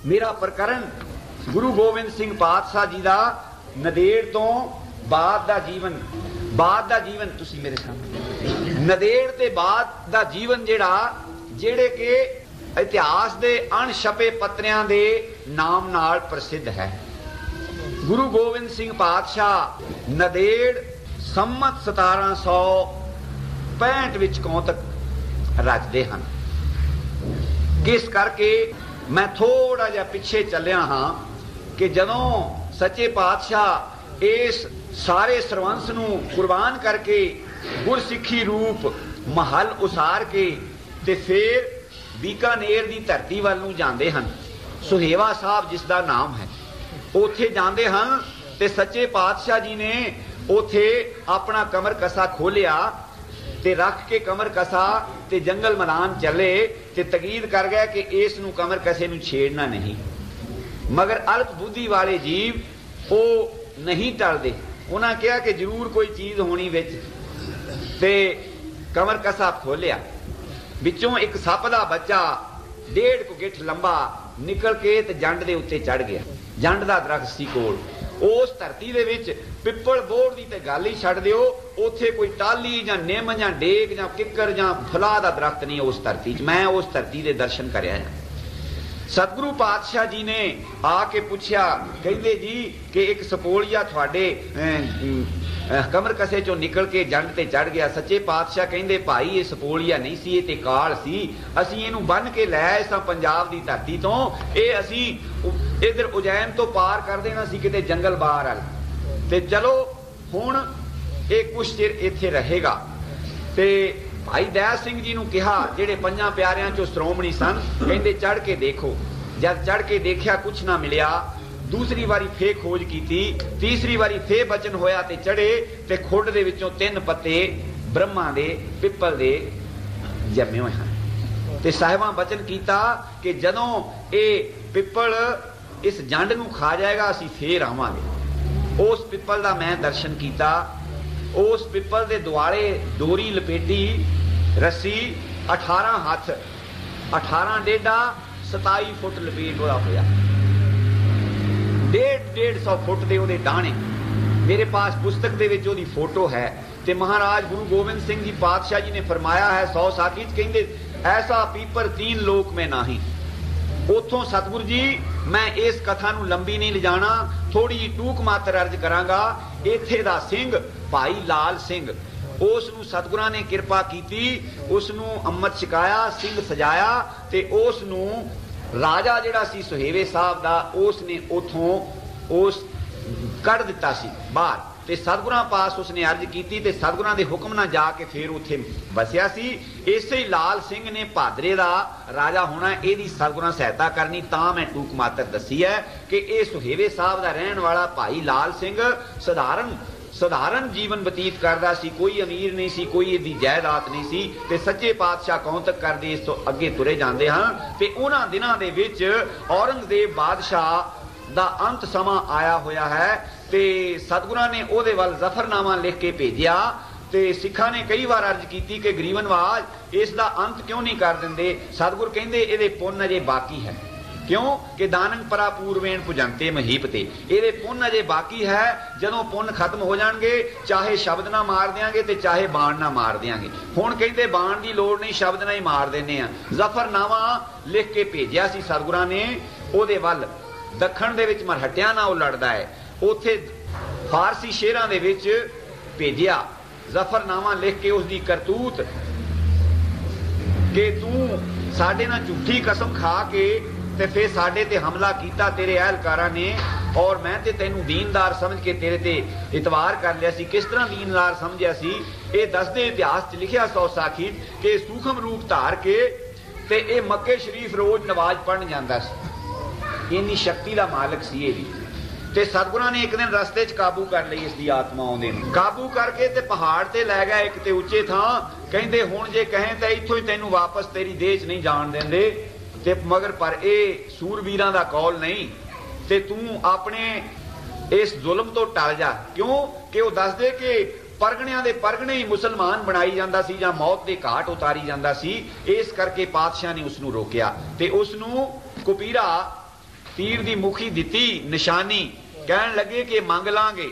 मेरा प्रकरण गुरु गोबिंद सिंह पातशाह जी का नदेड़ तो बाद का जीवन, बाद का जीवन तुसी मेरे सामने, नदेड़ ते बाद का जीवन जेड़ा जेड़े के इतिहास दे अणछपे पत्रियां दे नाम नाल प्रसिद्ध है। गुरु गोबिंद सिंह पातशाह नदेड़ संमत 1765 विच कौतक रचते हैं। किस करके मैं थोड़ा जा पिछे चलिया हाँ कि जदों सच्चे पातशाह इस सारे सरवंस नूं कुर्बान करके गुरसिੱਖੀ रूप महल उसार के ते फिर बीकानेर की धरती वाल नूं जांदे हन। सुहेवा साहब जिसका नाम है उथे जांदे हन ते सच्चे पातशाह जी ने उथे अपना कमर कसा खोलिया ते रख के कमर कसा ते जंगल मैदान चले ते तकीद कर गया कि इस नूं कमर कसे नूं छेड़ना नहीं। मगर अल्प बुद्धि वाले जीव वो नहीं टलदे। उन्हें कहा कि जरूर कोई चीज होनी विच ते कमर कसा खोलिया, विचों एक सप दा बच्चा 1.5 गिठ लंबा निकल के ते जंड दे उत्ते चढ़ गया। जंड दा दरख्त सी कोल, उस धरती दे विच पिपल बोड़ दी ते गल ही छड्ड दिओ, उत्थे कोई टाली जां निम जां डेक जां किक्कर जां फलाह दा दरख्त नहीं उस धरती च। मैं उस धरती दे दर्शन करया। सतगुरु पातशाह जी ने आके पूछया, कहंदे जी कि एक सपोलिया थोड़े कमर कसे चो निकल के जंड ते चढ़ गया। सच्चे पातशाह कहंदे भाई ये सपोलिया नहीं सी, ये ते काल सी। असीं इहनूं बन के लै आए सां पंजाब दी धरती तो, ये असीं इधर उजैन तो पार कर देना सी किते जंगल बाहर वाल ते चलो हुण ये कुछ चिर इत्थे रहेगा। ते भाई दया सिंह जी नूं कहा जेड़े 5 प्यारियां चो श्रोमणी सन, कहंदे चढ़ के देखो। जब चढ़ के देखा कुछ ना मिलिया, दूसरी बारी फे खोज की, तीसरी बारी फे बचन होया ते चढ़े ते खुड दे विचों 3 पत्ते ब्रह्मा दे पिपल दे जमे हुए हैं। ते साहिबां बचन कीता कि जदों ये पिपल इस जंड नूं खा जाएगा असीं फेर आवांगे। उस पिपल दा मैं दर्शन किया। उस पिपल दे दुआले डोरी लपेटी रस्सी 18 हाथ 18 डेढ़ा 27 फुट लपेट होया। 150 फुट दे ओदे डाणे। मेरे पास पुस्तक दे विच ओदी फोटो है। ते महाराज गुरु गोबिंद सिंह जी पातशाह जी ने फरमाया है 100 साखी च, कहंदे ऐसा पीपर 3 लोक में नाही। उथों सतगुरु जी मैं इस कथा नूं लंबी नहीं ले जाना, थोड़ी जी टूक मात्र अर्ज करांगा। इत्थे दा सिंह भाई लाल सिंह, उस नूं सतगुरां ने किरपा कीती, उस नूं अमृत छकाया, सिंह सजाया ते उस नूं राजा जिहड़ा सी सुहेवे साहब दा उसने उथों उस कढ़ दिता सी बाहर। ते सतगुरां पास उसने अर्ज की ते सतगुरां दे हुक्म नाल जाके फिर उत्थे बसिया सी। इसे ही लाल सिंह ने भादरे दा राजा होना, इहदी सतगुरां सहायता करनी। तां मैं टूक मात्र दसी है कि इह सुहेवे साहब दा रहण वाला भाई लाल सिंह सधारण जीवन बतीत करदा सी, कोई अमीर नहीं सी, कोई इहदी जायदाद नहीं सी। ते सच्चे पातशाह कौंतक करदे इस तो अगे तुरे जांदे हां। ते उन्हां दिनां दे विच औरंगजेब बादशाह दा अंत समा आया होया है ते सतगुरां ने ओहदे वल जफरनामा लिख के भेजिया। ते सिखां ने कई बार अर्ज की कि गरीबनवाज इसका अंत क्यों नहीं कर देंदे। सतगुर कहंदे इहदे पुण्य अजे बाकी है। क्यों कि दानंग परा पूर्वेण पुजंते महीपते, ये पुण्य अजे बाकी है। जदों पुण्य खत्म हो जाएंगे चाहे शब्द ना मार देंगे ते चाहे बाण ना मार देंगे। हुण कहते बाण की लोड़ नहीं, शब्द ना ही मार देने। जफरनामा लिख के भेजिया सी सतगुरां ने ओहदे वल। दखण दे विच मरहटियां नाल ओह लड़दा है, उत्थे फारसी शेरां दे विच भेजिया जफरनामा लिख के उसकी करतूत कि तू साडे नाल झूठी कसम खा के ते फिर साडे ते हमला कीता तेरे अहलकारां ने, और मैं ते तैनूं दीनदार समझ के तेरे ते इतवार कर लिया सी। किस तरह दीनदार समझिया सी ये दसदे इतिहास च लिखिया 100 साखी कि सूखम रूप धार के ते ये मक्के शरीफ रोज नवाज पढ़न जांदा सी। इन्नी शक्ति का मालिक सी ये भी। ते सतगुरां ने एक दिन रस्ते च काबू कर ली इसकी आत्मा आउंदे ने। काबू करके ते पहाड़ ते लै गए एक ते उच्चे थां। कहंदे हुण जे कहें तां इत्थों ही तैनूं वापस तेरी देह च नहीं जाण देंदे ते मगर पर ए सूरवीरां दा कौल नहीं ते तू अपने इस जुल्म तो टल जा। क्यों कि वह दसदे कि परगणियां दे परगणे ही मुसलमान बनाई जांदा सी जां मौत दे घाट उतारी जांदा सी। इस करके पातशाह ने उसनूं रोकिया ते उसनूं कुपीरा तीर दी मुखी दिती निशानी, कहन लगे कि मंग लांगे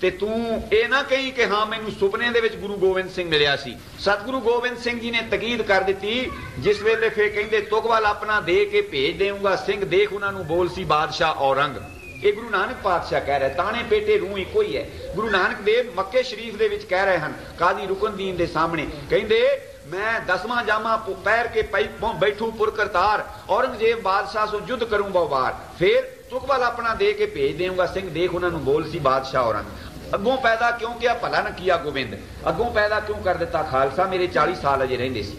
ते तू ये ना कही कि हाँ मैनू सुपने दे विच गुरु गोबिंद सिंह मिलिया सी। सतगुरु गोबिंद सिंह जी ने तकीद कर दी जिस वेले फिर कहते तुगवल अपना दे के भेज देऊंगा सिंह देख उन्होंने बोल सी बादशाह औरंग। ये गुरु नानक पातशाह कह रहे, ताने पेटे रूह इको ही है। गुरु नानक देव मक्के शरीफ दे विच कह रहे हैं काजी रुकनदीन दे सामने, कहते मैं 10वां जामा पैर के बैठू पुर करतार, औरंगजेब बादशाह सो युद्ध करूं बहुबार, फिर तुगवल अपना दे के भेज देऊंगा सिंह देख उन्होंने बोल सी बादशाह औरंग। अगों पैदा क्यों किया भला न किया गोबिंद, अगों पैदा क्यों कर दिता खालसा, मेरे 40 साल अजे रहिंदे सी।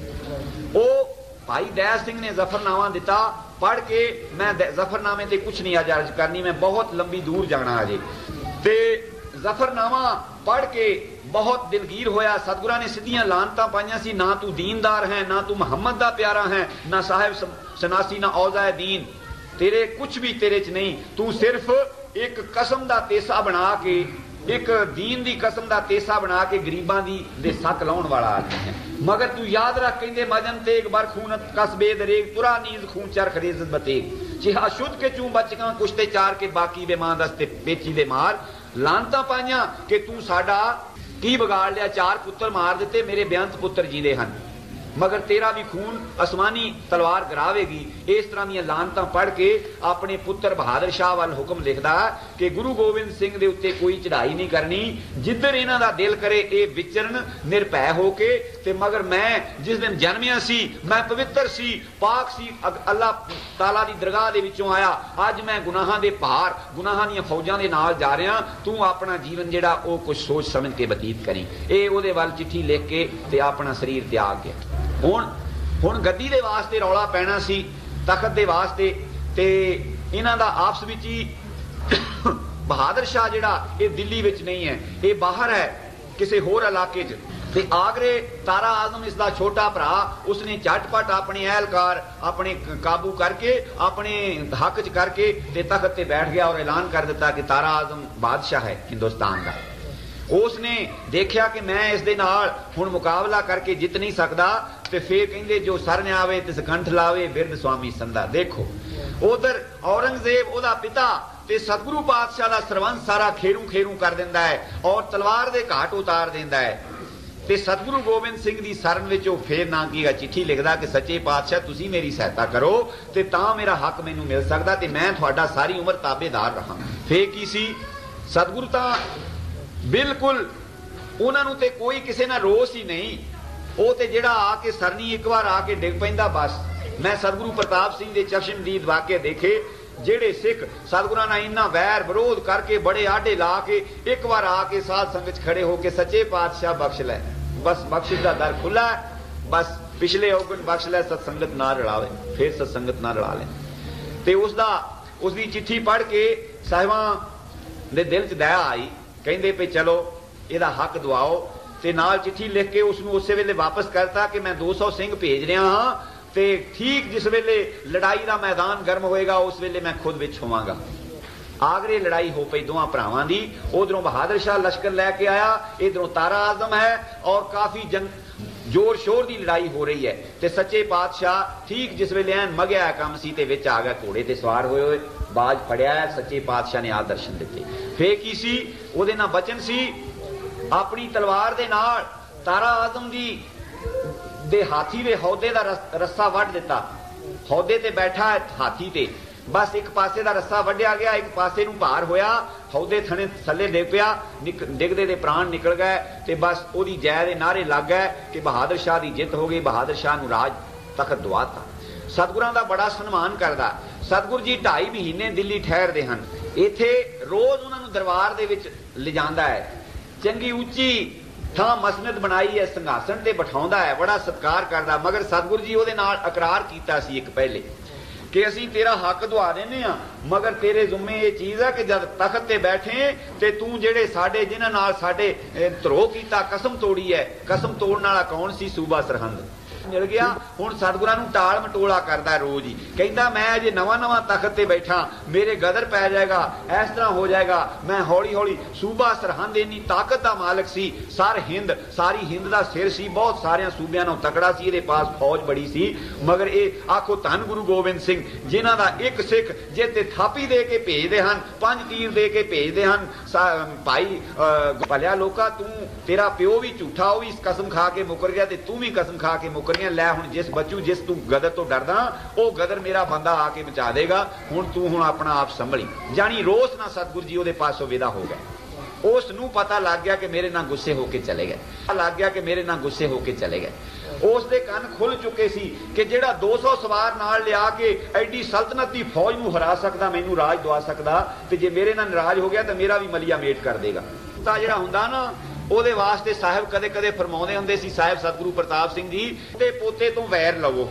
ओ भाई दया सिंह ने जफरनामा दिता, पढ़ के मैं जफरनामे ते कुछ नहीं आज अर्ज करनी, मैं बहुत लंबी दूर जाना अजे। ते जफरनामा पढ़ के बहुत दिलगीर होया। सतगुरां ने सीधियां लानतां पाईयां सी, ना तू दीनदार है, ना तू मुहम्मद दा प्यारा है, ना साहिब सनासी, ना औज़ाए दीन, तेरे कुछ भी तेरे च नहीं, तू सिर्फ एक कसम दा तेसा बना के, एक दीन दी कसम दा तेसा बना के गरीबां दी दे सक लाउण वाला आदमी है। मगर तू याद रख कहंदे मजन तेग बर खूनत कसबे दरेग तुरा नींद खून चर खरीजत बतेग, चिहा शुद्ध के चूं बचगा कुश्ते चार के बाकी बेमान दस्ते पेची दे मार। लानतां पाईयां कि तू साडा की बिगाड़ लिया, 4 पुत्र मार दिते, मेरे बेअंत पुत्र जींदे हन, मगर तेरा भी खून आसमानी तलवार गिरावेगी। इस तरह दी लानतां पढ़ के अपने पुत्र बहादुर शाह वाल हुक्म लिखदा कि गुरु गोबिंद सिंह दे उत्ते कोई चढ़ाई नहीं करनी, जिधर इन्हां दा दिल करे ये विचरण निर्भय होके। ते मगर मैं जिस दिन जन्मिया सी मैं पवित्र सी, पाक सी, अल्लाह ताला दी दरगाह दे विचों आया, अज मैं गुनाहां दे भार गुनाहां दी फौजां दे नाल जा रहा, तू अपना जीवन जिहड़ा ओ कुछ सोच समझ के बतीत करी। ये ओहदे वाल चिट्ठी लिख के ते अपना शरीर त्याग गया। हुण गद्दी दे वास्ते रौला पैना सी, तखत दे वास्ते, ते इन्हां दा आपस विच ही बहादुर शाह जिहड़ा ये दिल्ली विच नहीं है, ये बाहर है किसी होर इलाके च। ते आगरे तारा आजम इसका छोटा भरा, उसने झटपट अपने एहलकार अपने काबू करके अपने हक च करके ते तखत ते बैठ गया और ऐलान कर दिता कि तारा आजम बादशाह है हिंदुस्तान का। उसने देखा कि मैं इस दे नाल हुण मुकाबला करके जित नहीं सकता, ते फिर कहंदे जो सर ने आवे तिस कंठ लावे बिरद स्वामी संदा। देखो उधर औरंगजेब ओदा पिता ते सतगुरु पातशाह दा सरवंश सारा खेरू खेरू कर दिंदा है और तलवार दे घाट उतार दिंदा है। ते सतगुरु गोबिंद सिंह दी सरन विच फिर ना की चिट्ठी लिखदा कि सच्चे पातशाह तुसी मेरी सहायता करो ते तां मेरा हक मैनू मिल सकदा ते मैं तुहाडा सारी उम्र ताबेदार रहा। फिर की सी सतगुरु तां बिल्कुल उन्होंने ते कोई किसी ना रोस ही नहीं, वो ते जिहड़ा आके सरनी एक बार आके डिग पैंदा बस। मैं सतगुरु प्रताप सिंह दे चश्मदीद वाक़े देखे, जेड़े सिख सतगुरां नाल इन्ना वैर विरोध करके बड़े आडे ला के एक बार आके साध संगत खड़े होके सच्चे पातशाह बख्श लै, बस बख्शिश दा दर खुला है, बस पिछले औगण बख्श लै, सत्संगत ना रलावे, फिर सत्संगत ना रला ले। ते उसदी चिट्ठी पढ़ के साहिबां दे दिल च दया आई, कहंदे पे चलो इहदा हक दवाओ, ते नाल चिट्ठी लिख के उसनूं उस वेले वापस करता कि मैं 200 सिंह भेज रहा हाँ, ते ठीक जिस वेले लड़ाई का मैदान गर्म होएगा उस वेले मैं खुद विच होवांगा। आगरे लड़ाई हो पई दोवां भरावां दी, उधरों बहादुर शाह लश्कर लैके आया, इधरों तारा आजम है और काफी जोर शोर की लड़ाई हो रही है। ते सच्चे पातशाह ठीक जिस वेले ऐन मगिया काम सी ते विच आ गया घोड़े ते सवार होए, बाज फड़िया है, सच्चे पातशाह ने आ दर्शन दिते। फिर की सी ओहदे नाल बचन सी, अपनी तलवार दे नाल तारा आजम दी दे हाथी दे हौदे दा रस्सा वढ़ दिता, हौदे ते बैठा है हाथी ते, बस एक पासे दा रस्सा वढ़िया गया, एक पासे नूं भार होया, हौदे थने थल्ले डिग पिया, डिगदे दे प्राण निकल गए, ते बस ओदी जय दे नारे लग गए कि बहादुर शाह दी जित हो गई, बहादुर शाह नूं राज तखत दवाता। सतगुरां दा बड़ा सन्मान करदा, सतगुरु जी 2.5 महीने दिल्ली ठहरदे हन, इत्थे रोज उन्हां नूं दरबार दे विच लिजांदा है, चंगी उच्ची थां मसनद बनाई है, संघासन ते बिठाउंदा है, बड़ा सत्कार करदा। मगर सतगुरु जी ओहदे नाल इकरार कीता सी एक पहले कि असीं तेरा हक दवा देने आ, मगर तेरे जुम्मे ये चीज है कि जब तखत ते बैठे ते तू जेड़े साडे जिन्हां नाल साडे धरोह कीता कसम तोड़ी है, कसम तोड़न वाला कौन सी? सूबा सरहंद। मिल गया। हुण सतगुरां नूं टाल मटोला करदा रोज ही, कहंदा मैं अजे नवां नवां तख्त ते बैठा, मेरे गदर पै जाएगा, इस तरह हो जाएगा। मैं हौली हौली सूबा सरहंद इन्नी ताकत दा मालिक सी, सारी हिंद दा सिर सी, बहुत सारे सूबियां नालों तकड़ा सी, इहदे पास फौज बड़ी सी। मगर ये आखो धन गुरु गोबिंद सिंह जिन्हां दा एक सिख जे ते थापी दे के भेजदे हन, 5 तीर दे के भेजदे हन, भाई भलिया लोका तू तेरा प्यो भी झूठा, वो भी कसम खा के मुकर गया, तू भी कसम खा के मुकर गया। लै हुण जिस बच्चू जिस तू गदर तो डरदा वो गदर मेरा बंदा आके बचा देगा, हुण तू हुण अपना आप संभली। जानी रोस ना सतगुरु जी उहदे पासों विदा हो गए। उस नूं पता लग गया कि मेरे नाल गुस्से होके चले गए, लग गया कि मेरे नाल गुस्से होके चले गए। उस दे कंन खुल चुके सी कि जिहड़ा 200 सवार नाल लिया के एडी सल्तनत दी फौज नूं हरा सकदा, मैनूं राज दवा सकदा, ते जे मेरे नाल नाराज हो गया तो मेरा भी मलिया मेट कर देगा। तां जिहड़ा हुंदा ना ਉਹਦੇ वास्ते साहिब कदे कदे फरमाउंदे हुंदे सी, साहिब सतगुरु प्रताप सिंह जी ते पोते तो वैर लवो,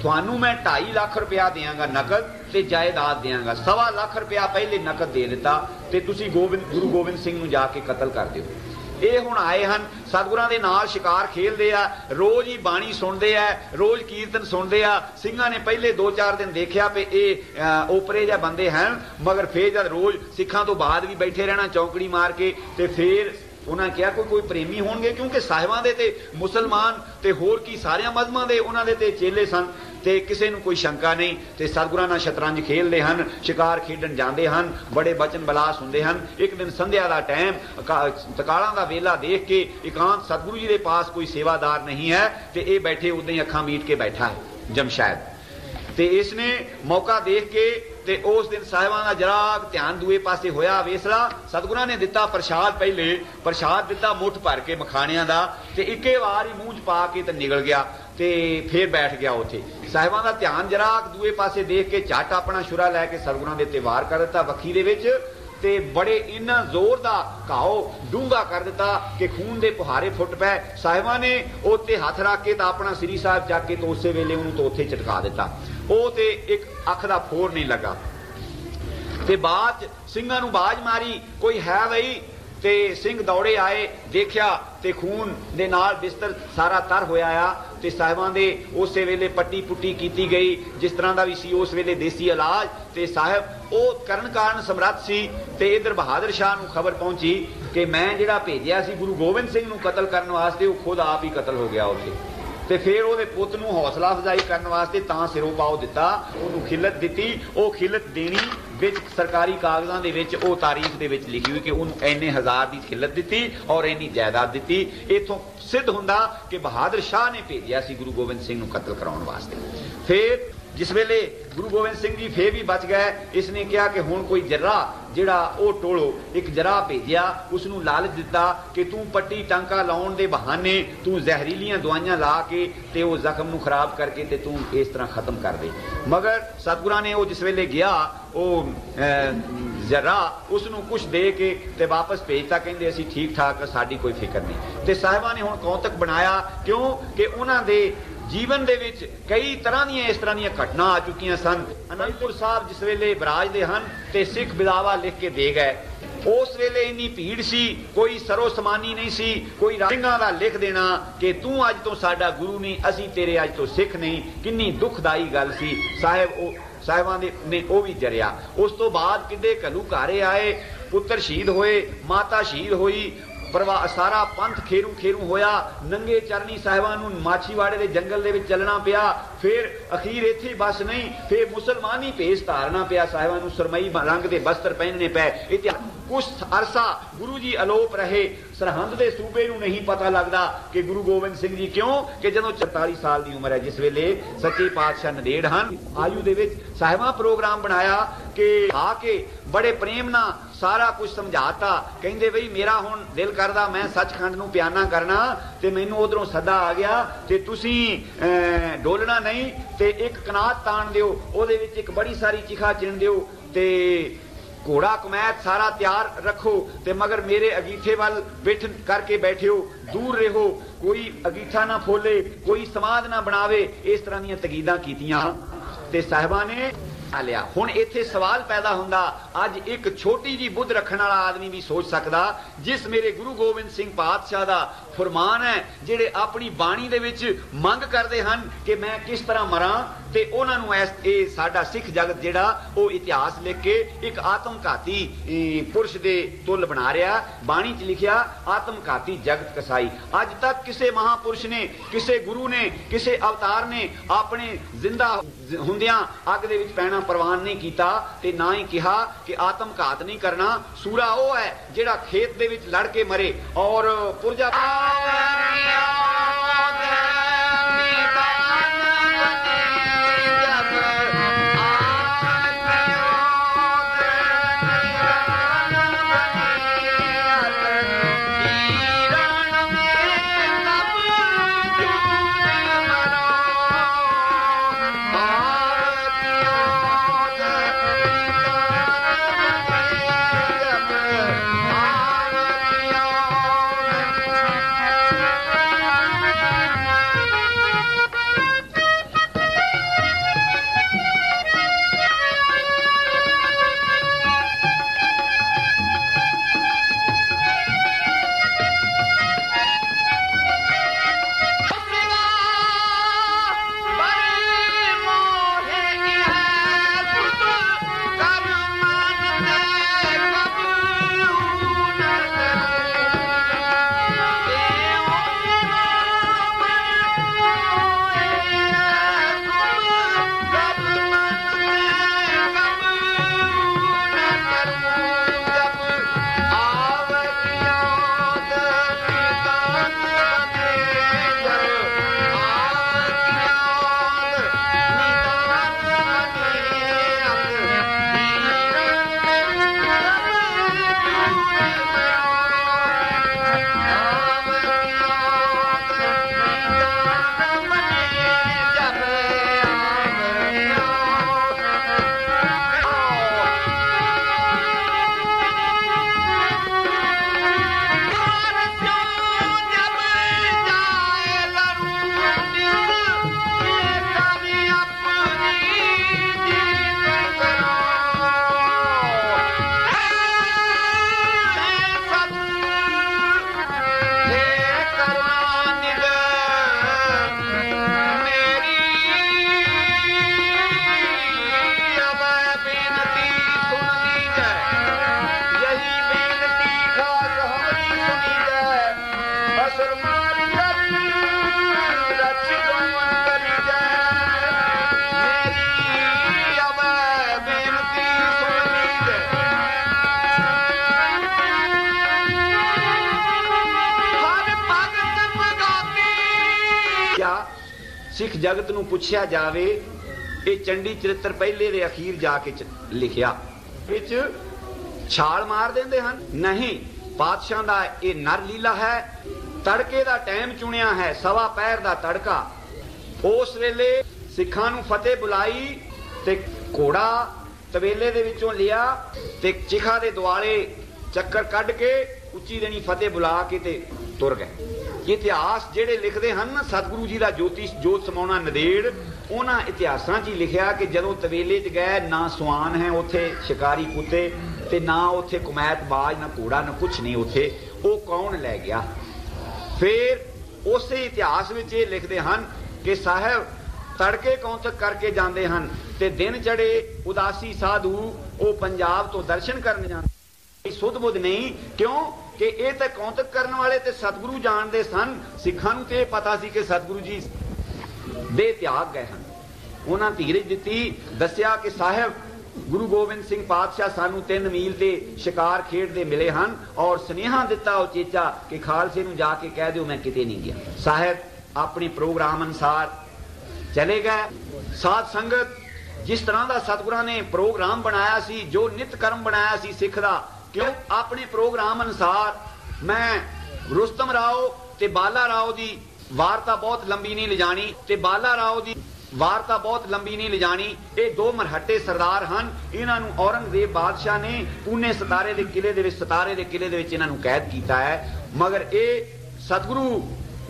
ਤੁਹਾਨੂੰ मैं 2.5 लाख रुपया देंगा नकद ते जायदाद देंगा। 1.25 लाख रुपया पहले नकद दे दिता ते तुसी गुरु गोबिंद सिंह नूं जाके कतल कर दिओ। ਇਹ ਹੁਣ ਆਏ ਹਨ ਸਤਿਗੁਰਾਂ ਦੇ ਨਾਲ ਸ਼ਿਕਾਰ ਖੇਲਦੇ ਆ, ਰੋਜ਼ ਹੀ ਬਾਣੀ ਸੁਣਦੇ ਆ, ਰੋਜ਼ ਕੀਰਤਨ ਸੁਣਦੇ ਆ। ਸਿੰਘਾਂ ਨੇ ਪਹਿਲੇ 2-4 ਦਿਨ ਦੇਖਿਆ ਵੀ ਇਹ ਓਪਰੇ ਜਿਹੇ ਬੰਦੇ ਹਨ, ਮਗਰ ਫੇਰ ਜਦ ਰੋਜ਼ ਸਿੱਖਾਂ ਤੋਂ ਬਾਅਦ ਵੀ ਬੈਠੇ ਰਹਿਣਾ ਚੌਂਕੜੀ ਮਾਰ ਕੇ, ਤੇ ਫੇਰ उन्होंने कहा कोई प्रेमी होंगे, क्योंकि साहिबां दे ते मुसलमान ते होर की सारियां मजहबां दे उन्हां दे ते चेले सन, ते किसी नूं कोई शंका नहीं। ते सतगुरां नाल शतरंज खेलते हैं, शिकार खेडन जाते हैं, बड़े बचन बलास हुंदे हैं। एक दिन संध्या का टाइम तकालां दा वेला देख के एकांत सतगुरु जी के पास कोई सेवादार नहीं है, ते ये बैठे उदां ही अखां मीट के बैठा है जमशैद। ते इसने मौका देख के ते उस दिन साहिबां दा जरा ध्यान दूए पासे होया। वेसला सतगुरां ने दिता प्रशाद, पहले प्रशाद दिता मुठ भर के मखाणियां दा, ते इक्के वार ही मूंह च पा के ते निकल गया, ते फिर बैठ गया उत्थे। साहिबां दा ध्यान जरा दूए पासे देख के झट अपना शुरा लैके सतगुरां दे उत्ते वार कर दिता वखी दे विच, ते बड़े इन्ना जोर दा घाओ डूंगा कर दिता कि खून दे पुहारे फुट पै। साहिबां ने उत्ते हथ रख के तां अपना श्री साहिब जाके तो उसे वेले उहनूं तो उत्थे झटका दिता। ਉਹ ਤੇ ਇੱਕ ਅੱਖ ਦਾ ਫੋਰ ਨਹੀਂ ਲੱਗਾ। ਤੇ ਬਾਅਦ ਸਿੰਘਾਂ ਨੂੰ ਬਾਜ ਮਾਰੀ ਕੋਈ ਹੈ ਬਈ, ਤੇ ਸਿੰਘ ਦੌੜੇ ਆਏ, ਦੇਖਿਆ ਤੇ ਖੂਨ ਦੇ ਨਾਲ ਬਿਸਤਰ ਸਾਰਾ ਤਰ ਹੋਇਆ ਆ, ਤੇ ਸਾਹਿਬਾਂ ਦੇ ਉਸੇ ਵੇਲੇ ਪੱਟੀ ਪੁੱਟੀ ਕੀਤੀ ਗਈ ਜਿਸ ਤਰ੍ਹਾਂ ਦਾ ਵੀ ਸੀ ਉਸ ਵੇਲੇ ਦੇਸੀ ਇਲਾਜ। ਤੇ ਸਾਹਿਬ ਉਹ ਕਰਨ ਕਾਰਨ ਸਮਰੱਥ ਸੀ। ਤੇ ਇਧਰ ਬਹਾਦਰ ਸ਼ਾਹ ਨੂੰ ਖਬਰ ਪਹੁੰਚੀ ਕਿ ਮੈਂ ਜਿਹੜਾ ਭੇਜਿਆ ਸੀ ਗੁਰੂ ਗੋਬਿੰਦ ਸਿੰਘ ਨੂੰ ਕਤਲ ਕਰਨ ਵਾਸਤੇ, ਉਹ ਖੁਦ ਆਪ ਹੀ ਕਤਲ ਹੋ ਗਿਆ ਉੱਥੇ। ਤੇ ਫਿਰ ਉਹਦੇ ਪੁੱਤ ਨੂੰ ਹੌਸਲਾ ਅਫਜ਼ਾਈ ਕਰਨ ਵਾਸਤੇ ਤਾਂ ਸਿਰੋਂ ਪਾਓ ਦਿੱਤਾ, ਉਹਨੂੰ ਖਿਲਤ ਦਿੱਤੀ। ਉਹ ਖਿਲਤ ਦੇਣੀ ਵਿੱਚ ਸਰਕਾਰੀ ਕਾਗਜ਼ਾਂ ਦੇ ਵਿੱਚ ਉਹ ਤਾਰੀਖ ਦੇ ਵਿੱਚ ਲਿਖੀ ਹੋਈ ਕਿ ਉਹਨੂੰ ਇੰਨੇ ਹਜ਼ਾਰ ਦੀ ਖਿਲਤ ਦਿੱਤੀ ਔਰ ਇੰਨੀ ਜਾਇਦਾਦ ਦਿੱਤੀ। ਇਥੋਂ ਸਿੱਧ ਹੁੰਦਾ ਕਿ ਬਹਾਦਰ ਸ਼ਾਹ ਨੇ ਭੇਜਿਆ ਸੀ ਗੁਰੂ ਗੋਬਿੰਦ ਸਿੰਘ ਨੂੰ ਕਤਲ ਕਰਾਉਣ ਵਾਸਤੇ। ਫਿਰ जिस वेले गुरु गोबिंद सिंह जी फिर भी बच गए, इसने कहा कि हुण कोई जर्रा जिहड़ा वो टोलो एक जरा भेजिया, उसनूं लालच दिता कि तू पट्टी टांका लाउण दे बहाने तू जहरीलियां दवाइयां ला के ते वो जख्म नूं खराब करके ते तू इस तरह खत्म कर दे। मगर सतगुरां ने वो जिस वेले गया वो जरा उसनूं कुछ दे के ते वापस भेजता, कहंदे असीं ठीक ठाक, साडी कोई फिक्र नहीं। ते साहिबां ने हुण कौतक बनाया, क्यों कि उन्हां दे जीवन दे विच कई तरह दियां इस तरह दियां घटना आ चुकियां सन। अनंदपुर साहब जिस वेले बराजदे हन ते सिख बिलावा लिख के दे गए, उस वेले इन्नी भीड़ सी, कोई सरो समानी नहीं सी, कोई ਸਿੰਘਾਂ ਦਾ लिख देना कि तू अज तो साडा गुरु नहीं, असीं तेरे अज तो सिख नहीं, किन्नी दुखदाई गल सी। साहिबां ने वो भी जरिया। उस तो बाद किड्डे घलूघारे आए, पुत्र शहीद होए, माता शहीद होई, परवाह सारा पंथ खेरू खेरू होया। नंगे चरनी साहिबां नूं माछीवाड़े दे जंगल दे विच चलना पिया। फिर अखीर इत्थे बस नहीं, फिर मुसलमानी भेस धारना पिया, साहिबां नूं सरमई रंग दे बस्तर पहनने पए। इत्थे कुछ अरसा गुरु जी अलोप रहे। सरहंद दे सूबे नूं नहीं पता लगदा कि गुरु गोबिंद सिंह जी क्यों कि जदों 44 साल दी उम्र है, जिस वेले सच्चे पातशाह नदेड़ हन, आयु दे विच साहिबां प्रोग्राम बनाया कि आके बड़े प्रेम नाल सारा कुछ समझाता। कहिंदे बई मेरा हुण दिल करदा मैं सचखंड नूं प्याना करना, ते मैनूं उधरों सदा आ गया ते तुसीं डोलना नहीं, ते एक कनात ताण दिओ, ओहदे विच एक बड़ी सारी चिखा चिण दिओ, ते घोड़ा कमैत सारा तैयार रखो, ते मगर मेरे अगीठे वाल बिठ करके बैठिओ, दूर रहो, कोई अगीठा ना खोले, कोई समाध ना बनावे। इस तरह दीयां तकीदां कीतियां ते साहिबां ने लिया। हुण इत्थे सवाल पैदा हुंदा, अज एक छोटी जी बुद्ध रखण वाला आदमी भी सोच सकदा, जिस मेरे गुरु गोबिंद सिंह पातशाह दा फरमान है, जिहड़े अपनी बाणी दे विच मंग करदे हन कि मैं किस तरह मरां, ते उन्हां नूं इह साडा सिख जगत जिहड़ा ओह इतिहास लिख के एक आत्मघाती पुरुष दे तुल बना रहा। बाणी च लिखिया आत्मघाती जगत कसाई। अज तक किसी महापुरुष ने, किसी गुरु ने, किसी अवतार ने अपने जिंदा हुंदियां अग दे विच पैना प्रवान नहीं किया, ते ना ही कहा कि आत्मघात नहीं करना। सूरा वो है जिहड़ा खेत दे विच लड़ के मरे और पुरजा सिख जगत नूं पुछया जावे, ये चंडी चरित्र पहले दे अखीर जाके लिखिया विच छाल मार देंदे हन। नहीं, पातशाह दा ये नर लीला है। तड़के दा टाइम चुनिया है, सवा पैर दा तड़का। उस वेले सिखां नूं फतेह बुलाई ते घोड़ा तवेले दे विचों लिया ते चिखा दे दुआले चक्कर कढ के उच्ची देनी फतेह बुला के ते तुर गए। इतिहास जेड़े लिखते हैं ना, सतगुरु जी का ज्योतिष जोत समाना नदेड़, उन्होंने इतिहासां च लिखिया कि जदों तवेले च गए ना सवान है उत्थे शिकारी कुत्ते ते ना उत्थे कुमैत बाज, ना घोड़ा, ना कुछ नहीं उत्थे, वो कौन लै गया। फिर उस इतिहास में ये लिखते हैं कि साहब तड़के कौंतक करके जाते हैं ते दिन चढ़े उदासी साधु वो पंजाब तो दर्शन करने जाते। सुध बुध नहीं, क्यों कि ये तो कौंतक करने वाले ते सतगुरु जानते सन। सिखां नूं ते पता सी कि सतगुरु जी दे त्याग गए हैं। उन्होंने धीरज दिती, दसिया कि साहब गुरु गोबिंद सिंह पातशाह सानू 3 मील ते शिकार खेडते मिले हैं और सुनेहा दिता उचेचा कि खालसे नूं जाके कह दो मैं किते नहीं गया। साहब अपने प्रोग्राम अनुसार चले गए। साध संगत जिस तरह का सतगुरां ने प्रोग्राम बनाया सी, जो नित कर्म बनाया सी सिख दा, क्यों अपने प्रोग्राम अनुसार मैं रुस्तम राव ते बाला राव दी वार्ता बहुत लंबी नहीं ले जानी ते बाला राव दी वार्ता बहुत लंबी नहीं ले जानी। ये 2 मरहटे सरदार हैं। इन्हां नूं औरंगजेब बादशाह ने पूने सतारे दे किले दे विच कैद कीता है, मगर ये सतगुरु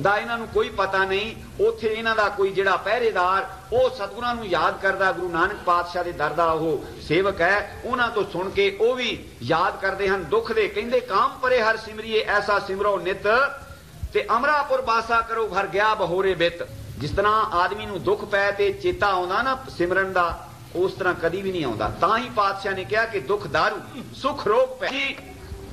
ਦਾ ਇਹਨਾਂ ਨੂੰ ਕੋਈ ਪਤਾ ਨਹੀਂ। ਉੱਥੇ ਇਹਨਾਂ ਦਾ ਕੋਈ ਜਿਹੜਾ ਪਹਿਰੇਦਾਰ ਉਹ ਸਤਿਗੁਰਾਂ ਨੂੰ ਯਾਦ ਕਰਦਾ, ਗੁਰੂ ਨਾਨਕ ਪਾਤਸ਼ਾਹ ਦੇ ਦਰ ਦਾ ਉਹ ਸੇਵਕ ਹੈ, ਉਹਨਾਂ ਤੋਂ ਸੁਣ ਕੇ ਉਹ ਵੀ ਯਾਦ ਕਰਦੇ ਹਨ। ਦੁੱਖ ਦੇ ਕਹਿੰਦੇ ਕਾਮ ਪਰੇ ਹਰ ਸਿਮਰੀਏ ਐਸਾ ਸਿਮਰੋ ਨਿਤ, ਤੇ ਅਮਰਾਪੁਰ ਬਾਸਾ ਕਰੋ ਹਰ ਗਿਆ ਬਹੋਰੇ ਬਿਤ। ਜਿਸ ਤਰ੍ਹਾਂ ਆਦਮੀ ਨੂੰ ਦੁੱਖ ਪੈ ਤੇ ਚੇਤਾ ਆਉਂਦਾ ਨਾ ਸਿਮਰਨ ਦਾ, ਉਸ ਤਰ੍ਹਾਂ ਕਦੀ ਵੀ ਨਹੀਂ ਆਉਂਦਾ। ਤਾਂ ਹੀ ਪਾਤਸ਼ਾਹ ਨੇ ਕਿਹਾ ਕਿ ਦੁੱਖ ਦਾਰੂ ਸੁਖ ਰੋਗ ਪੈ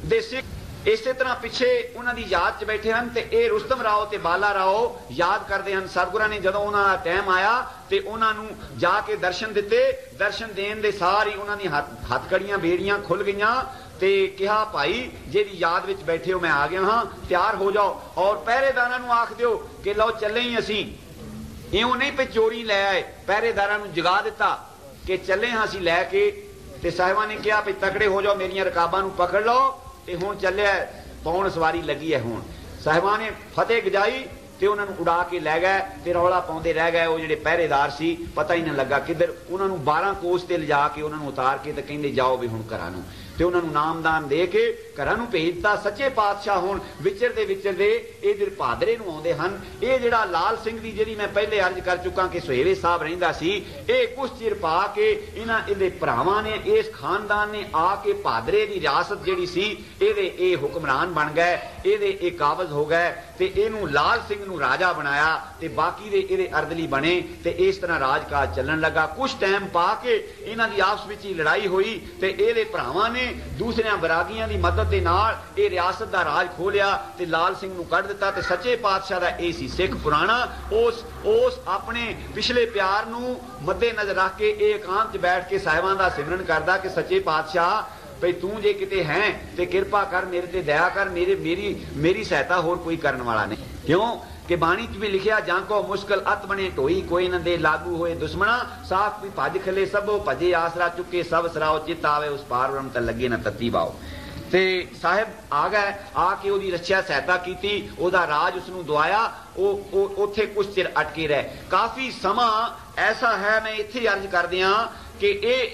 ਦੇ ਸਿੱਖ ਇਸੇ ਤਰ੍ਹਾਂ ਪਿੱਛੇ ਉਹਨਾਂ ਦੀ ਯਾਦ 'ਚ ਬੈਠੇ ਹਨ। ਤੇ ਇਹ ਰੁਸਤਮ ਰਾਓ ਤੇ ਬਾਲਾ ਰਾਓ ਯਾਦ ਕਰਦੇ ਹਨ। ਸਤਿਗੁਰਾਂ ਨੇ ਜਦੋਂ ਉਹਨਾਂ ਦਾ ਟਾਈਮ ਆਇਆ ਤੇ ਉਹਨਾਂ ਨੂੰ ਜਾ ਕੇ ਦਰਸ਼ਨ ਦਿੱਤੇ। ਦਰਸ਼ਨ ਦੇਣ ਦੇ ਸਾਰ ਹੀ ਉਹਨਾਂ ਦੀ ਹੱਥਕੜੀਆਂ ਬੇੜੀਆਂ ਖੁੱਲ ਗਈਆਂ ਤੇ ਕਿਹਾ ਭਾਈ ਜਿਹਦੀ ਯਾਦ ਵਿੱਚ ਬੈਠੇ ਹੋ ਮੈਂ ਆ ਗਿਆ ਹਾਂ, ਤਿਆਰ ਹੋ ਜਾਓ ਔਰ ਪਹਿਰੇਦਾਰਾਂ ਨੂੰ ਆਖ ਦਿਓ ਕਿ ਲਓ ਚੱਲੇ ਹੀ ਅਸੀਂ। ਇਉਂ ਨਹੀਂ ਪਈ ਚੋਰੀ ਲੈ ਆਏ, ਪਹਿਰੇਦਾਰਾਂ ਨੂੰ ਜਗਾ ਦਿੱਤਾ ਕਿ ਚੱਲੇ ਹਾਂ ਅਸੀਂ ਲੈ ਕੇ। ਤੇ ਸਾਹਿਬਾਂ ਨੇ ਕਿਹਾ ਵੀ ਤਕੜੇ ਹੋ ਜਾਓ, ਮੇਰੀਆਂ ਰਕਾਬਾਂ ਨੂੰ ਪਕੜ ਲਓ ਤੇ ਹੁਣ ਚੱਲਿਆ ਪੌਣ ਸਵਾਰੀ ਲੱਗੀ ਹੈ। ਹੁਣ ਸਾਹਿਬਾਂ ਨੇ ਫਤਿਹ ਗਜਾਈ ਤੇ ਉਹਨਾਂ ਨੂੰ ਉਡਾ ਕੇ ਲੈ ਗਏ ਤੇ ਰੌਲਾ ਪਾਉਂਦੇ ਰਹਿ ਗਏ। ਉਹ ਜਿਹੜੇ ਪਹਿਰੇਦਾਰ ਸੀ ਪਤਾ ਹੀ ਨਾ ਲੱਗਾ ਕਿੱਧਰ, ਉਹਨਾਂ ਨੂੰ 12 ਕੋਸ ਤੇ ਲਿਜਾ ਕੇ ਉਹਨਾਂ ਨੂੰ ਉਤਾਰ ਕੇ ਤੇ ਕਹਿੰਦੇ ਜਾਓ ਵੀ ਹੁਣ ਘਰਾਂ ਨੂੰ, ਤੇ ਉਹਨਾਂ ਨੂੰ ਨਾਮਦਾਨ ਦੇ ਕੇ ਘਰਾਂ ਨੂੰ ਭੇਜ ਦਿੱਤਾ। ਸੱਚੇ ਪਾਤਸ਼ਾਹ ਹੁਣ ਵਿਚਰਦੇ ਵਿਚਰਦੇ ਇਧਰ ਭਾਦਰੇ ਨੂੰ ਆਉਂਦੇ ਹਨ। ਇਹ ਜਿਹੜਾ ਲਾਲ ਸਿੰਘ ਦੀ ਜਿਹੜੀ ਮੈਂ ਪਹਿਲੇ ਅਰਜ਼ ਕਰ ਚੁੱਕਾ ਕਿ ਸੁਹੇਵੇ ਸਾਹਿਬ ਰਹਿੰਦਾ ਸੀ, ਇਹ ਕੁਛ ਚਿਰ ਪਾ ਕੇ ਇਹਦੇ ਭਰਾਵਾਂ ਨੇ, ਇਸ ਖਾਨਦਾਨ ਨੇ ਆ ਕੇ ਭਾਦਰੇ ਦੀ ਰਿਆਸਤ ਜਿਹੜੀ ਸੀ ਇਹਦੇ ਇਹ ਹੁਕਮਰਾਨ ਬਣ ਗਏ, ਇਹਦੇ ਇਹ ਕਾਬਜ਼ ਹੋ ਗਏ ਤੇ ਇਹਨੂੰ ਲਾਲ ਸਿੰਘ ਨੂੰ ਰਾਜਾ ਬਣਾਇਆ ਤੇ ਬਾਕੀ ਦੇ ਇਹਦੇ ਅਰਦਲੀ ਬਣੇ ਤੇ ਇਸ ਤਰ੍ਹਾਂ ਰਾਜਕਾਜ ਚੱਲਣ ਲੱਗਾ। ਕੁਛ ਟਾਈਮ ਪਾ ਕੇ ਇਹਨਾਂ ਦੀ ਆਪਸ ਵਿੱਚ ਹੀ ਲੜਾਈ ਹੋਈ ਤੇ ਇਹਦੇ ਭਰਾਵਾਂ ਨੇ ਦੂਸਰਿਆਂ ਵਿਰਾਗੀਆਂ ਦੀ ਮਦਦ ਦੇ ਨਾਲ ਇਹ ਰਿਆਸਤ ਦਾ ਰਾਜ ਖੋਲਿਆ ਤੇ ਲਾਲ ਸਿੰਘ ਨੂੰ ਕੱਢ ਦਿੱਤਾ। ਤੇ ਸੱਚੇ ਪਾਤਸ਼ਾਹ ਦਾ ਇਹ ਸੀ ਸਿੱਖ ਪੁਰਾਣਾ, ਉਸ ਆਪਣੇ ਪਿਛਲੇ ਪਿਆਰ ਨੂੰ ਮੱਦੇ ਨਜ਼ਰ ਰੱਖ ਕੇ ਇਹ ਇਕਾਂਤ 'ਚ ਬੈਠ ਕੇ ਸਾਹਿਬਾਂ ਦਾ ਸਿਮਰਨ ਕਰਦਾ ਕਿ ਸੱਚੇ ਪਾਤਸ਼ਾਹ ਭਈ ਤੂੰ ਜੇ ਕਿਤੇ ਹੈ ਤੇ ਕਿਰਪਾ ਕਰ, ਮੇਰੇ ਤੇ ਦਇਆ ਕਰ, ਮੇਰੀ ਸਹਾਇਤਾ ਹੋਰ ਕੋਈ ਕਰਨ ਵਾਲਾ ਨਹੀਂ। ਕਿਉਂ ਕਿ ਬਾਣੀ 'ਚ ਵੀ ਲਿਖਿਆ ਜਾਂ ਕੋ ਮੁਸ਼ਕਲ ਅਤ ਬਣੇ ਢੋਈ ਕੋਈ ਨਾ ਦੇ ਲਾਗੂ ਹੋਏ ਦੁਸ਼ਮਣਾ, ਸਾਖ ਵੀ ਭੱਜ ਖਲੇ ਸਭੋ ਭਜੇ ਆਸਰਾ ਚੁੱਕੇ ਸਭ ਸਰਾਓ ਚਿੱਤ ਆਵੇ ਉਸ ਪਾਰ ਬ੍ਰਹਮ ਤਾਂ ਲੱਗੇ ਨਾ ਤੱਤੀ ਬਾਓ। ਤੇ ਸਾਹਿਬ ਆ ਗਏ, ਆ ਕੇ ਉਹਦੀ ਰੱਖਿਆ ਸਹਾਇਤਾ ਕੀਤੀ, ਉਹਦਾ ਰਾਜ ਉਸਨੂੰ ਦਵਾਇਆ। ਉਹ ਉੱਥੇ ਕੁਛ ਚਿਰ ਅਟਕੇ ਰਹੇ। ਕਾਫੀ ਸਮਾਂ ਐਸਾ ਹੈ, ਮੈਂ ਇੱਥੇ ਅਰਜ਼ ਕਰਦਿਆਂ ਕਿ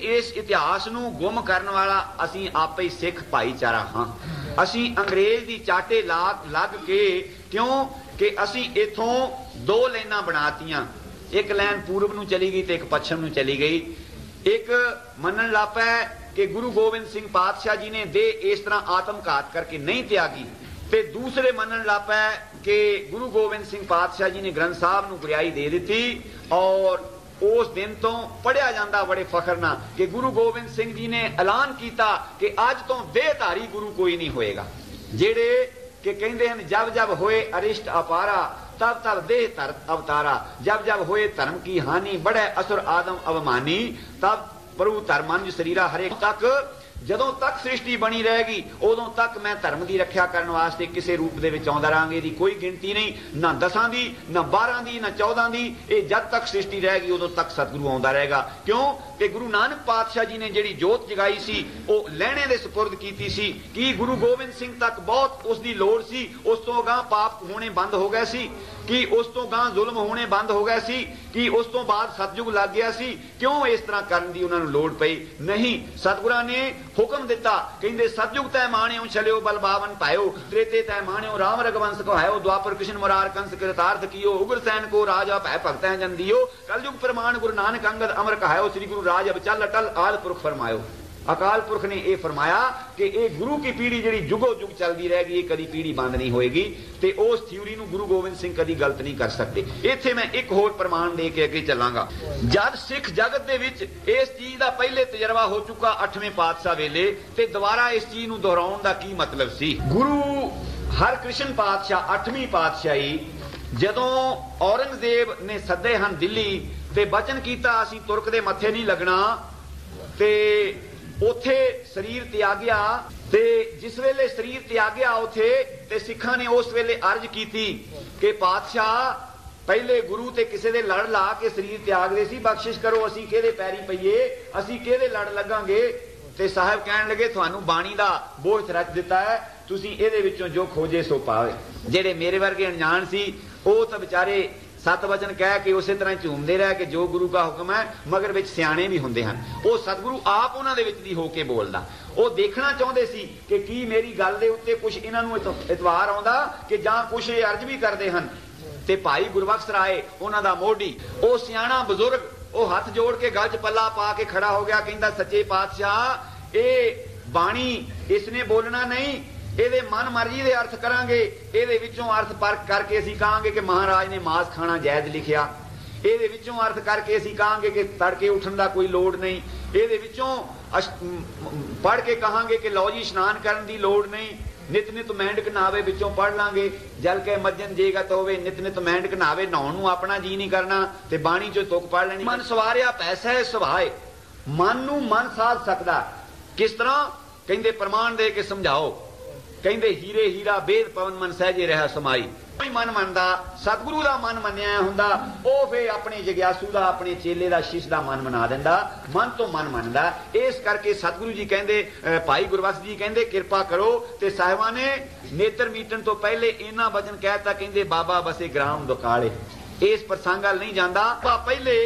ਇਸ ਇਤਿਹਾਸ ਨੂੰ ਗੁੰਮ ਕਰਨ ਵਾਲਾ ਅਸੀਂ ਆਪੇ ਹੀ ਸਿੱਖ ਭਾਈਚਾਰਾ ਹਾਂ। ਅਸੀਂ ਅੰਗਰੇਜ਼ ਦੀ ਚਾਟੇ ਲੱਗ ਕੇ, ਕਿਉਂ ਕਿ ਅਸੀਂ ਇਥੋਂ 2 ਲਾਈਨਾਂ ਬਣਾਤੀਆਂ, ਇੱਕ ਲਾਈਨ ਪੂਰਬ ਨੂੰ ਚਲੀ ਗਈ ਤੇ ਇੱਕ ਪੱਛਮ ਨੂੰ ਚਲੀ ਗਈ। ਇੱਕ ਮੰਨਣ ਲੱਗ ਪਏ ਕਿ ਗੁਰੂ ਗੋਬਿੰਦ ਸਿੰਘ ਪਾਤਸ਼ਾਹ ਜੀ ਨੇ ਦੇ ਇਸ ਤਰ੍ਹਾਂ ਆਤਮਘਾਤ ਕਰਕੇ ਨਹੀਂ ਤਿਆਗੀ, ਤੇ ਦੂਸਰੇ ਮੰਨਣ ਲੱਗ ਪਏ ਕਿ ਗੁਰੂ ਗੋਬਿੰਦ ਸਿੰਘ ਪਾਤਸ਼ਾਹ ਜੀ ਨੇ ਗ੍ਰੰਥ ਸਾਹਿਬ ਨੂੰ ਗੁਰਿਆਈ ਦੇ ਦਿੱਤੀ। ਔਰ ਉਸ ਦਿਨ ਤੋਂ ਪੜਿਆ ਜਾਂਦਾ ਬੜੇ ਫਖਰ ਨਾਲ ਕਿ ਗੁਰੂ ਗੋਬਿੰਦ ਸਿੰਘ ਜੀ ਨੇ ਐਲਾਨ ਕੀਤਾ ਕਿ ਅੱਜ ਤੋਂ ਦੇਹਧਾਰੀ ਗੁਰੂ ਕੋਈ ਨਹੀਂ ਹੋਏਗਾ। ਜਿਹੜੇ ਕਿ ਕਹਿੰਦੇ ਹਨ ਜਬ ਜਬ ਹੋਏ ਅਰਿਸ਼ਟ ਅਪਾਰਾ ਤਬ ਤਬ ਦੇਹ ਧਰ ਅਵਤਾਰਾ, ਜਬ ਜਬ ਹੋਏ ਧਰਮ ਕੀ ਹਾਨੀ ਬੜੇ ਅਸੁਰ ਆਦਮ ਅਵਮਾਨੀ, ਤਬ ਪ੍ਰਭੂ ਧਰਮੰਜ ਸਰੀਰਾ ਹਰੇਕ ਤੱਕ। ਜਦੋਂ ਤੱਕ ਸ੍ਰਿਸ਼ਟੀ ਬਣੀ ਰਹੇਗੀ ਉਦੋਂ ਤੱਕ ਮੈਂ ਧਰਮ ਦੀ ਰੱਖਿਆ ਕਰਨ ਵਾਸਤੇ ਕਿਸੇ ਰੂਪ ਦੇ ਵਿੱਚ ਆਉਂਦਾ ਰਹਾਂਗੇ। ਇਹਦੀ ਕੋਈ ਗਿਣਤੀ ਨਹੀਂ, ਨਾ 10 ਦੀ, ਨਾ 12 ਦੀ, ਨਾ 14 ਦੀ। ਇਹ ਜਦ ਤੱਕ ਸ੍ਰਿਸ਼ਟੀ ਰਹੇਗੀ ਉਦੋਂ ਤੱਕ ਸਤਿਗੁਰੂ ਆਉਂਦਾ ਰਹੇਗਾ। ਕਿਉਂ ਕਿ ਗੁਰੂ ਨਾਨਕ ਪਾਤਸ਼ਾਹ ਜੀ ਨੇ ਜਿਹੜੀ ਜੋਤ ਜਗਾਈ ਸੀ ਉਹ ਲਹਿਣੇ ਦੇ ਸਪੁਰਦ ਕੀਤੀ ਸੀ। ਕਿ ਗੁਰੂ ਗੋਬਿੰਦ ਸਿੰਘ ਤੱਕ ਬਹੁਤ ਉਸ ਦੀ ਲੋੜ ਸੀ, ਉਸ ਤੋਂ ਅਗਾਂਹ ਪਾਪ ਹੋਣੇ ਬੰਦ ਹੋ ਗਏ ਸੀ, ਕਿ ਉਸ ਤੋਂ ਗਾਂ ਜ਼ੁਲਮ ਹੋਣੇ ਬੰਦ ਹੋ ਗਏ ਸੀ, ਕਿ ਉਸ ਤੋਂ ਬਾਅਦ ਸਤਜੁਗ ਲੱਗ ਗਿਆ ਸੀ। ਕਿਉਂ ਇਸ ਤਰ੍ਹਾਂ ਕਰਨ ਦੀ ਉਹਨਾਂ ਨੂੰ ਲੋੜ ਪਈ? ਨਹੀਂ, ਸਤਿਗੁਰਾਂ ਨੇ ਹੁਕਮ ਦਿੱਤਾ, ਕਹਿੰਦੇ ਸਤਜੁਗ ਤੈ ਮਾਣਿਓ ਚਲਿਓ ਬਲ ਬਾਵਨ ਪਾਇਓ, ਤ੍ਰੇਤੇ ਤੈ ਮਾਣਿਓ ਰਾਮ ਰਗਵੰਸ ਕਹਾਇਓ, ਦੁਆਪਰ ਕ੍ਰਿਸ਼ਨ ਮੁਰਾਰ ਕੰਸ ਕਿਰਤਾਰਥ ਕੀਓ, ਉਗਰ ਸੈਨ ਕੋ ਰਾਜਾ ਭੈ ਭਗਤੈ ਜਨ ਦਿਓ, ਕਲਯੁਗ ਪ੍ਰਮਾਣ ਗੁਰੂ ਨਾਨਕ ਅੰਗਦ ਅਮਰ ਕਹਾਇਓ, ਸ੍ਰੀ ਗੁਰੂ ਰਾਜ ਅਬ ਚੱਲ ਅਟਲ ਆਦ ਪੁਰਖ ਫਰਮਾਇਓ। ਅਕਾਲ ਪੁਰਖ ਨੇ ਇਹ ਫਰਮਾਇਆ ਕਿ ਇਹ ਗੁਰੂ ਕੀ ਪੀੜੀ ਜਿਹੜੀ ਜੁਗੋ ਜੁਗ ਚੱਲਦੀ ਰਹੇਗੀ, ਇਹ ਕਦੀ ਪੀੜੀ ਬੰਦ ਨਹੀਂ ਹੋਏਗੀ। ਤੇ ਉਸ ਥਿਊਰੀ ਨੂੰ ਗੁਰੂ ਗੋਬਿੰਦ ਸਿੰਘ ਕਦੀ ਗਲਤ ਨਹੀਂ ਕਰ ਸਕਦੇ। ਇੱਥੇ ਮੈਂ ਇੱਕ ਹੋਰ ਪ੍ਰਮਾਣ ਦੇ ਕੇ ਅੱਗੇ ਚੱਲਾਂਗਾ। ਜਦ ਸਿੱਖ ਜਗਤ ਦੇ ਵਿੱਚ ਇਸ ਚੀਜ਼ ਦਾ ਪਹਿਲੇ ਤਜਰਬਾ ਹੋ ਚੁੱਕਾ 8ਵੇਂ ਪਾਤਸ਼ਾਹ ਵੇਲੇ, ਤੇ ਦੁਬਾਰਾ ਇਸ ਚੀਜ਼ ਨੂੰ ਦੁਹਰਾਉਣ ਦਾ ਕੀ ਮਤਲਬ ਸੀ? ਗੁਰੂ ਹਰਕ੍ਰਿਸ਼ਨ ਪਾਤਸ਼ਾਹ 8ਵੀਂ ਪਾਤਸ਼ਾਹੀ ਜਦੋਂ ਔਰੰਗਜ਼ੇਬ ਨੇ ਸੱਦੇ ਹਨ ਦਿੱਲੀ ਤੇ ਬਚਨ ਕੀਤਾ ਅਸੀਂ ਤੁਰਕ ਦੇ ਮੱਥੇ ਨਹੀਂ ਲੱਗਣਾ, ਤੇ ਉੱਥੇ ਸਰੀਰ ਤਿਆਗਿਆ। ਤੇ ਜਿਸ ਵੇਲੇ ਸਰੀਰ ਤਿਆਗਿਆ ਉੱਥੇ, ਤੇ ਸਿੱਖਾਂ ਨੇ ਉਸ ਵੇਲੇ ਅਰਜ਼ ਕੀਤੀ ਕਿ ਪਾਤਸ਼ਾਹ ਪਹਿਲੇ ਗੁਰੂ ਤੇ ਕਿਸੇ ਦੇ ਲੜ ਲਾ ਕੇ ਸਰੀਰ ਤਿਆਗਦੇ ਸੀ, ਬਖਸ਼ਿਸ਼ ਕਰੋ, ਅਸੀਂ ਕਿਹਦੇ ਪੈਰੀ ਪਈਏ, ਅਸੀਂ ਕਿਹਦੇ ਲੜ ਲੱਗਾਂਗੇ। ਤੇ ਸਾਹਿਬ ਕਹਿਣ ਲੱਗੇ ਤੁਹਾਨੂੰ ਬਾਣੀ ਦਾ ਬੋਝ ਰਚ ਦਿੱਤਾ ਹੈ, ਤੁਸੀਂ ਇਹਦੇ ਵਿੱਚੋਂ ਜੋ ਖੋਜੇ ਸੋ ਪਾਵੇ। ਜਿਹੜੇ ਮੇਰੇ ਵਰਗੇ ਅਣਜਾਣ ਸੀ ਉਹ ਤਾਂ ਵਿਚਾਰੇ सत वचन कह के उस तरह झूमते रह के जो गुरु का हुक्म है, मगर विच सियाणे भी हुंदे हन। वो सतगुरु आप उन्हां दे विच दी हो के बोलदा। वो देखना चाहुंदे सी कि की मेरी गल दे उत्ते कुछ इन्हां नूं इतवार आउंदा कि जां कुछ ये अर्ज भी करदे हन। ते भाई गुरबख्श राय उन्हां दा मोढी, वो सियाणा बजुर्ग, वो हाथ जोड़ के गल च पल्ला पा के खड़ा हो गया, कहंदा सच्चे पातशाह ये बाणी इसने बोलना नहीं, ਇਹਦੇ मन मर्जी ਦੇ अर्थ करांगे, ਇਹਦੇ ਵਿੱਚੋਂ अर्थ परख करके ਅਸੀਂ ਕਹਾਂਗੇ कि महाराज ने मांस खाना जायज लिखिया, ਇਹਦੇ ਵਿੱਚੋਂ अर्थ करके ਅਸੀਂ ਕਹਾਂਗੇ कि तड़के उठन ਦਾ कोई लोड़ नहीं, ਇਹਦੇ ਵਿੱਚੋਂ पढ़ के कहांगे कि लो जी स्नान करन दी लोड़ नहीं, नित नित मैंड कनावे विचों पढ़ लांगे, जल के मज्जन जेगत होवे, नित नित मैंड कनावे, नहाउण नूं अपना जी नहीं करना ते बाणी चों तुक पढ़ लेनी। मन सवारिया पैसा है सुभाए, मन नूं मन साध सकदा किस तरह? कहंदे प्रमाण दे के समझाओ, कहंदे हीरे हीरा बेद पवन मन सहजे रहा समाई। कोई मन मनदा सतगुरु दा मन मन्निया हुंदा, ओ फिर अपने जग्यासू दा, अपने चेले दा, शिष्य दा मन मना दिंदा, मन तो मन मनदा। इस करके सतगुरु जी कहंदे, भाई गुरबख्श जी कहंदे किरपा करो ते साहिबां ने नेत्र मीटन तो पहले इन्ना वचन कहता, कहंदे बाबा बसे ग्राम दुकाले। इस प्रसंग वाल नहीं जांदा, पहले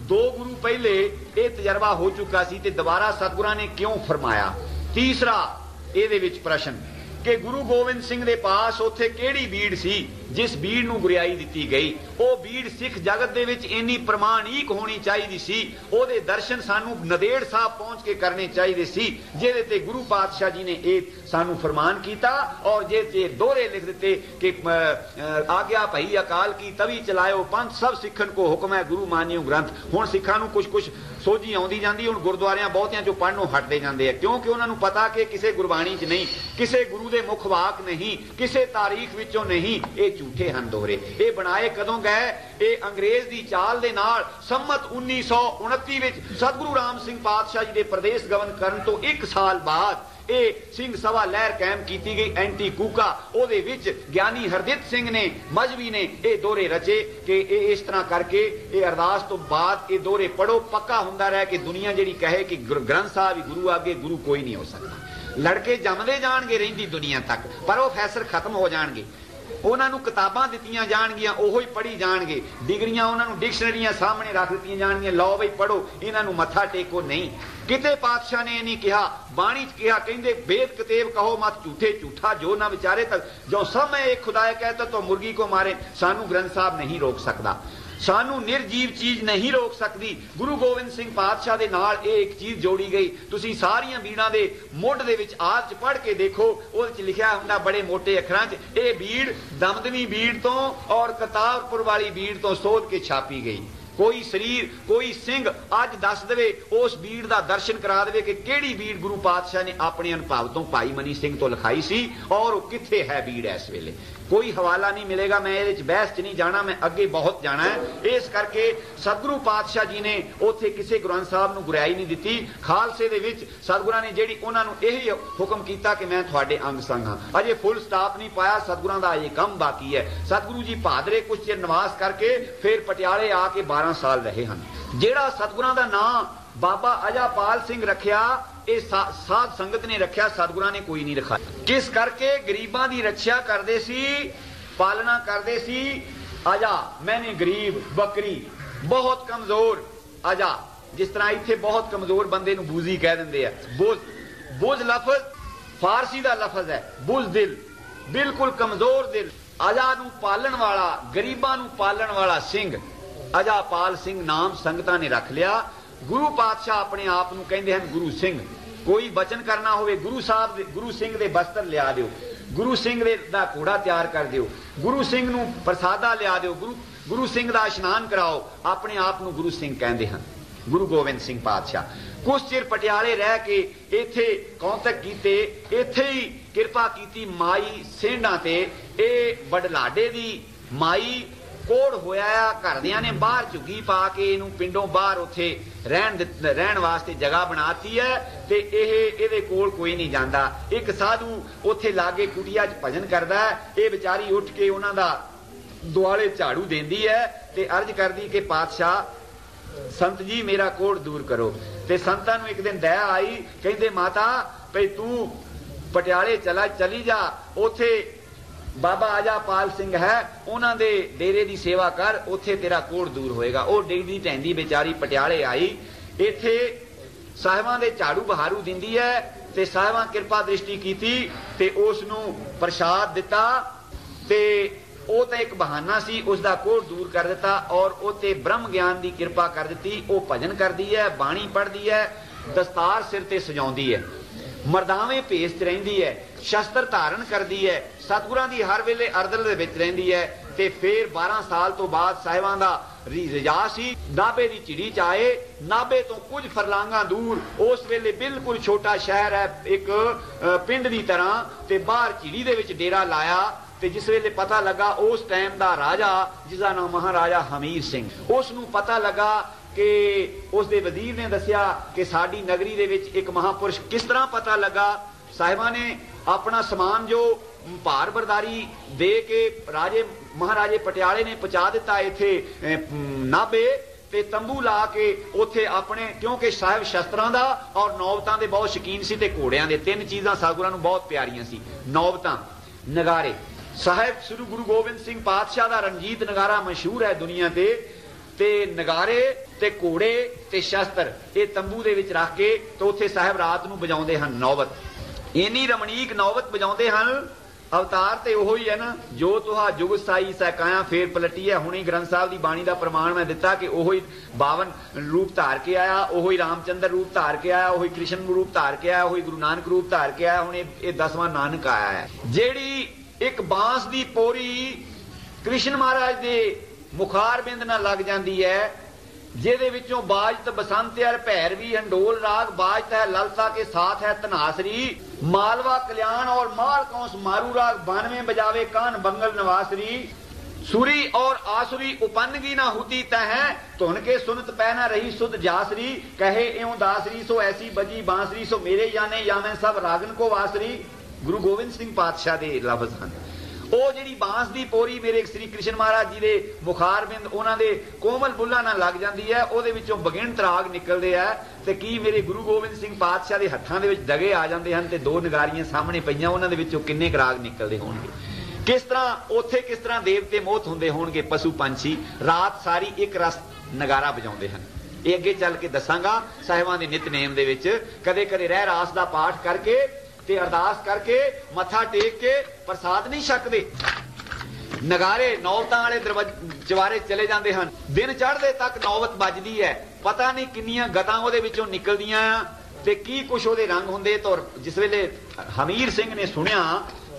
दो गुरु पहले ये तजर्बा हो चुका सी ते दोबारा सतगुरां ने क्यों फरमाया। तीसरा ਇਹਦੇ ਵਿੱਚ प्रश्न कि गुरु गोविंद सिंह दे पास उत्थे केड़ी बीड़ सी जिस बीड़ नूं गुरियाई दिती गई। वो बीड़ सिख जगत दे विच इन्नी प्रमाणिक होनी चाहिदी सी, ओदे दर्शन सानू नदेड़ साहब पहुंच के करने चाहिए सी, जेदे ते गुरु पातशाह जी ने एक सानू फरमान कीता और जे ते दोहरे लिख दिते कि आज्ञा भई अकाल की तवी चलायो पंथ सब सिखन को हुक्म है गुरु मानियो ग्रंथ। हुण सिखां नूं कुछ कुछ सोझी आउंदी जांदी, हुण गुरुद्वारियां बहुतियां चों पढ़नों हटदे जांदे आ, क्योंकि उन्हां नूं पता कि किसे गुरबाणी च नहीं, किसे गुरु दे मुख वाक नहीं, किसे तारीख विचों नहीं, ये झूठे हन दोहरे। ये बनाए कदों गए? ये अंग्रेज दी चाल दे नाल सम्मत 1929 विच सतगुरु राम सिंह पातशाह जी दे प्रदेश गवन करन तो 1 साल बाद ये सिंह सभा लहर कायम की गई एंटी कूका। ओदे विच ज्ञानी हरदित सिंह ने मजहबी ने ये दोहरे रचे कि इस तरह करके ये अरदास तो बाद ये दोहरे पढ़ो, पक्का हुंदा रहे कि दुनिया जिहड़ी कहे कि ग्रंथ साहब ही गुरु आगे गुरु कोई नहीं हो सकता। लड़के जमदे जाणगे रहिंदी दुनिया तक, पर वो फैसर खत्म हो जाणगे, उन्हां नूं किताबां दित्तियां जाणगियां, ओहो ही पढ़ी जाणगे, डिग्रियां उन्हां नूं डिक्शनरियां सामने रख दित्तियां जाणगियां, लो बई पढ़ो, इन्हां नूं मत्था टेको नहीं। किते पातशाह ने नहीं कहा, बाणी च कहा, कहंदे वेद कतेब कहो मत झूठे, झूठा जो ना विचारे तक जो सब मैं एक खुदाए कहता तो मुर्गी को मारे। सानू ग्रंथ साहब नहीं रोक सकता, सानू निर्जीव चीज नहीं रोक सकती। गुरु गोविंद सिंह पातशाह दे नाल एक चीज जोड़ी गई। तुसीं सारियां बीड़ां दे मुੱਢ दे विच आद च पढ़ के देखो, ਉਹਦੇ ਚ लिखिया हुंदा बड़े मोटे अखरां च, ਇਹ बीड़ दमदमी बीड़ तो और करतारपुर वाली बीड़ तो सोध के छापी गई। कोई शरीर कोई सिंह अज दस दे उस बीड़ का दर्शन करा दे कि केड़ी बीड़ गुरु पातशाह ने अपने अनुभव तो भाई मनी सिंह तो लिखाई सी और वो कित्थे है बीड़ इस वेले। कोई हवाला नहीं मिलेगा, मैं ये बहस च नहीं जाना, मैं अगे बहुत जाना है। इस करके सतगुरु पातशाह जी ने उत्थे किसी ग्रंथ साहब नूं गुरियाई नहीं दिती। खालसे दे विच सतगुरां ने जिहड़ी उन्हां नूं यही हुक्म कीता कि मैं तुहाडे अंग संग हां। अजे फुल स्टाप नहीं पाया, सतगुरां दा अजे कम बाकी है। सतगुरु जी भादरे कुछ चिर निवास करके फिर पटियाले आके 12 साल रहे हैं। जिहड़ा सतगुरां दा नाम बाबा अजापाल सिंह रखिया, ये साध संगत ने रखिया, सतगुरां ने कोई नहीं रखा। किस करके गरीबां दी रक्षा करदे सी, पालना करदे सी। अजा मैंने गरीब बकरी बहुत कमजोर अजा, जिस तरह इत्थे बहुत कमजोर बंदे नूं बूजी कह दिंदे आ। बुज लफज फारसी दा लफज है, बुजदिल बिल्कुल कमजोर दिल। अजा नूं पालन वाला, गरीबां नूं पालन वाला सिंह अजापाल सिंह नाम संगतां ने रख लिया। गुरु पातशाह अपने आप नूं कहंदे हन गुरु सिंह। कोई बचन करना होवे गुरु साहब गुरु सिंह दे बस्तर लिया दिओ, गुरु सिंह दा घोड़ा तैयार कर दिओ, गुरु सिंह नूं प्रसादा लिया दिओ, गुरु सिंह दा इशनान कराओ। अपने आप नूं गुरु सिंह कहंदे हन गुरु गोविंद सिंह पातशाह। कुछ चिर पटियाले रह के इत्थे कौंतक कीते, इत्थे ही किरपा कीती माई सेंढां ते। ए बडलाडे दी माई कोड़ होया, घरदियां ने बाहर झुग्गी पा के इनू पिंडों बाहर उथे रहन वास्ते जगह बनाती है ते इहदे कोल कोई नहीं जांदा। एक साधु उथे लागे कुटिया च भजन करदा है, ये बेचारी उठ के उन्हां दा दुआले झाड़ू देंदी है ते अर्ज करदी कि पातशाह संत जी मेरा कोड़ दूर करो। ते संतां नूं एक दिन दया आई, कहंदे माता भई तू पटियाले चली जा, उथे बाबा अजापाल सिंह है, उन्होंने डेरे की सेवा कर, उत्थे तेरा कोड़ दूर होएगा। वो डिगदी ढैंदी बेचारी पटियाले आई, इत्थे साहिबां दे झाड़ू बहारू दिंदी है, ते साहिबां किरपा दृष्टि कीती ते उसनूं प्रसाद दिता, ते ਉਹ ਤਾਂ ਇੱਕ ਬਹਾਨਾ ਸੀ, ਉਸ ਦਾ ਕੋੜ ਦੂਰ ਕਰ ਦਿੱਤਾ ਔਰ ਉਹ ਤੇ ਬ੍ਰਹਮ ਗਿਆਨ ਦੀ ਕਿਰਪਾ ਕਰ ਦਿੱਤੀ। ਉਹ ਭਜਨ ਕਰਦੀ ਹੈ, ਬਾਣੀ ਪੜ੍ਹਦੀ ਹੈ, ਦਸਤਾਰ ਸਿਰ ਤੇ ਸਜਾਉਂਦੀ ਹੈ, ਮਰਦਾਵੇਂ ਭੇਸ 'ਚ ਰਹਿੰਦੀ ਹੈ, ਸ਼ਸਤਰ ਧਾਰਨ ਕਰਦੀ ਹੈ, ਸਤਿਗੁਰਾਂ ਦੀ ਹਰ ਵੇਲੇ ਅਰਦਲ ਦੇ ਵਿੱਚ ਰਹਿੰਦੀ ਹੈ। ਤੇ ਫਿਰ 12 ਸਾਲ ਤੋਂ ਬਾਅਦ ਸਾਹਿਬਾਂ ਦਾ ਰਜਾ ਸੀ, ਨਾਭੇ ਦੀ ਝਿੜੀ 'ਚ ਆਏ। ਨਾਭੇ ਤੋਂ ਕੁਝ ਫਰਲਾਂਗਾਂ ਦੂਰ ਉਸ ਵੇਲੇ ਬਿਲਕੁਲ ਛੋਟਾ ਸ਼ਹਿਰ ਹੈ, ਇੱਕ ਪਿੰਡ ਦੀ ਤਰ੍ਹਾਂ, ਤੇ ਬਾਹਰ ਝਿੜੀ ਦੇ ਵਿੱਚ ਡੇਰਾ ਲਾਇਆ। ਤੇ ਜਿਸ ਵੇਲੇ ਪਤਾ ਲੱਗਾ ਉਸ ਟਾਈਮ ਦਾ ਰਾਜਾ, ਜਿਸਦਾ ਨਾਮ ਮਹਾਰਾਜਾ ਹਮੀਰ ਸਿੰਘ, ਉਸ ਨੂੰ ਪਤਾ ਲੱਗਾ ਕਿ ਉਸ ਦੇ ਵਜ਼ੀਰ ਨੇ ਦੱਸਿਆ ਕਿ ਸਾਡੀ ਨਗਰੀ ਦੇ ਵਿੱਚ ਇੱਕ ਮਹਾਪੁਰਸ਼। ਕਿਸ ਤਰ੍ਹਾਂ ਪਤਾ ਲੱਗਾ? ਸਾਹਿਬਾਂ ਨੇ ਆਪਣਾ ਸਮਾਨ ਜੋ ਭਾਰ ਬਰਦਾਰੀ ਦੇ ਕੇ ਰਾਜੇ ਮਹਾਰਾਜੇ ਪਟਿਆਲੇ ਨੇ ਪਹੁੰਚਾ ਦਿੱਤਾ ਇੱਥੇ ਨਾਭੇ, ਤੇ ਤੰਬੂ ਲਾ ਕੇ ਉੱਥੇ ਆਪਣੇ, ਕਿਉਂਕਿ ਸਾਹਿਬ ਸ਼ਸਤਰਾਂ ਦਾ ਔਰ ਨੌਬਤਾਂ ਦੇ ਬਹੁਤ ਸ਼ੌਕੀਨ ਸੀ, ਤੇ ਘੋੜਿਆਂ ਦੇ। ਤਿੰਨ ਚੀਜ਼ਾਂ ਸਤਿਗੁਰਾਂ ਨੂੰ ਬਹੁਤ ਪਿਆਰੀਆਂ ਸੀ, ਨੌਬਤਾਂ, ਨਗਾਰੇ। ਸਾਹਿਬ ਸ੍ਰੀ ਗੁਰੂ ਗੋਬਿੰਦ ਸਿੰਘ ਪਾਤਸ਼ਾਹ ਦਾ ਰਣਜੀਤ ਨਗਾਰਾ ਮਸ਼ਹੂਰ ਹੈ ਦੁਨੀਆ ਤੇ ਨਗਾਰੇ ਤੇ ਘੋੜੇ ਤੇ ਸ਼ਸਤਰ ਇਹ ਤੰਬੂ ਦੇ ਵਿੱਚ ਰੱਖ ਕੇ ਤੇ ਉੱਥੇ ਸਾਹਿਬ ਰਾਤ ਨੂੰ ਵਜਾਉਂਦੇ ਹਨ ਨੌਬਤ। ਇੰਨੀ ਰਮਣੀਕ ਨੌਬਤ ਵਜਾਉਂਦੇ ਹਨ। ਅਵਤਾਰ ਤੇ ਉਹੋ ਹੀ ਹੈ ਨਾ, ਜੋ ਤੁਹਾ ਜੁਗ ਸਾਈ ਸਕਾਇਆ ਫੇਰ ਪਲਟੀ ਹੈ। ਹੁਣੀ ਗ੍ਰੰਥ ਸਾਹਿਬ ਦੀ ਬਾਣੀ ਦਾ ਪ੍ਰਮਾਣ ਮੈਂ ਦਿੱਤਾ ਕਿ ਉਹੋ ਹੀ 52 ਰੂਪ ਧਾਰ ਕੇ ਆਇਆ, ਉਹੋ ਹੀ ਰਾਮਚੰਦਰ ਰੂਪ ਧਾਰ ਕੇ ਆਇਆ, ਉਹੀ ਕ੍ਰਿਸ਼ਨ ਰੂਪ ਧਾਰ ਕੇ ਆਇਆ, ਉਹੀ ਗੁਰੂ ਨਾਨਕ ਰੂਪ ਧਾਰ ਕੇ ਆਇਆ। ਹੁਣ ਇਹ 10ਵਾਂ ਨਾਨਕ ਆਇਆ ਹੈ। ਜਿਹੜੀ ਇੱਕ ਬਾਂਸ ਦੀ ਪੋਰੀ ਕ੍ਰਿਸ਼ਨ ਮਹਾਰਾਜ ਦੇ ਮੁਖਾਰ ਬਿੰਦ ਨਾਲ ਲੱਗ ਜਾਂਦੀ ਹੈ, ਜਿਹਦੇ ਵਿੱਚੋਂ ਬਾਜਤ ਬਸੰਤ ਅਰ ਭੈਰਵੀ ਹੰਡੋਲ ਰਾਗ, ਬਾਜਤ ਹੈ ਲਲਤਾ ਕੇ ਸਾਥ ਹੈ ਧਨਾਸਰੀ, ਮਾਲਵਾ ਕਲਿਆਣ और माल कौंस मारू राग, 92 बजावे कान बंगल नवासरी, सुरी और आसुरी उपन्नगी ना हुती तह, धुन के सुनत पै ना रही सुध जासरी, कहे एवं दासरी सो ऐसी बजी बांसरी, सो मेरे याने यामें सब रागन को वासरी। गुरु गोबिंद सिंह पातशाह ਦੇ ਲਫ਼ਜ਼ ਹਨ। ਉਹ ਜਿਹੜੀ ਬਾਂਸ ਦੀ ਪੋਰੀ ਮੇਰੇ ਸ੍ਰੀ ਕ੍ਰਿਸ਼ਨ ਮਹਾਰਾਜ ਜੀ ਦੇ ਮੁਖਾਰ ਬਿੰਦ ਉਹਨਾਂ ਦੇ ਕੋਮਲ ਬੁੱਲਾਂ ਨਾਲ ਲੱਗ ਜਾਂਦੀ ਹੈ, ਉਹਦੇ ਵਿੱਚੋਂ ਬਗਿਣਤ ਰਾਗ ਨਿਕਲਦੇ ਆ। ਤੇ ਕੀ ਮੇਰੇ ਗੁਰੂ ਗੋਬਿੰਦ ਸਿੰਘ ਪਾਤਸ਼ਾਹ ਦੇ ਹੱਥਾਂ ਦੇ ਵਿੱਚ ਦਗੇ ਆ ਜਾਂਦੇ ਹਨ, ਤੇ ਦੋ ਨਗਾਰੀਆਂ ਸਾਹਮਣੇ ਪਈਆਂ, ਉਹਨਾਂ ਦੇ ਵਿੱਚੋਂ ਕਿੰਨੇ ਕੁ ਰਾਗ ਨਿਕਲਦੇ ਹੋਣਗੇ। ਕਿਸ ਤਰ੍ਹਾਂ ਉੱਥੇ ਕਿਸ ਤਰ੍ਹਾਂ ਦੇਵਤੇ ਮੋਹਤ ਹੁੰਦੇ ਹੋਣਗੇ, ਪਸ਼ੂ ਪੰਛੀ ਰਾਤ ਸਾਰੀ ਇੱਕ ਰਸ ਨਗਾਰਾ ਵਜਾਉਂਦੇ ਹਨ। ਇਹ ਅੱਗੇ ਚੱਲ ਕੇ ਦੱਸਾਂਗਾ ਸਾਹਿਬਾਂ ਦੇ ਨਿਤਨੇਮ ਦੇ ਵਿੱਚ। ਕਦੇ ਕਦੇ ਰਹਿ ਰਾਸ ਦਾ ਪਾਠ ਕਰਕੇ ਤੇ ਅਰਦਾਸ ਕਰਕੇ ਮੱਥਾ ਟੇਕ ਕੇ ਪ੍ਰਸਾਦ ਨਹੀਂ ਛਕਦੇ। ਨਗਾਰੇ ਨੌਬਤਾਂ ਵਾਲੇ ਜਵਾਰੇ ਚਲੇ ਜਾਂਦੇ ਹਨ, ਦਿਨ ਚੜ੍ਹਦੇ ਤੱਕ ਨੌਬਤ ਵੱਜਦੀ ਹੈ। ਪਤਾ ਨਹੀਂ ਕਿੰਨੀਆਂ ਗਤਾਂ ਉਹਦੇ ਵਿੱਚੋਂ ਨਿਕਲਦੀਆਂ ਤੇ ਕੀ ਕੁਛ ਉਹਦੇ ਰੰਗ ਹੁੰਦੇ। ਤਾਂ ਜਿਸ ਵੇਲੇ ਹਮੀਰ ਸਿੰਘ ਨੇ ਸੁਣਿਆ,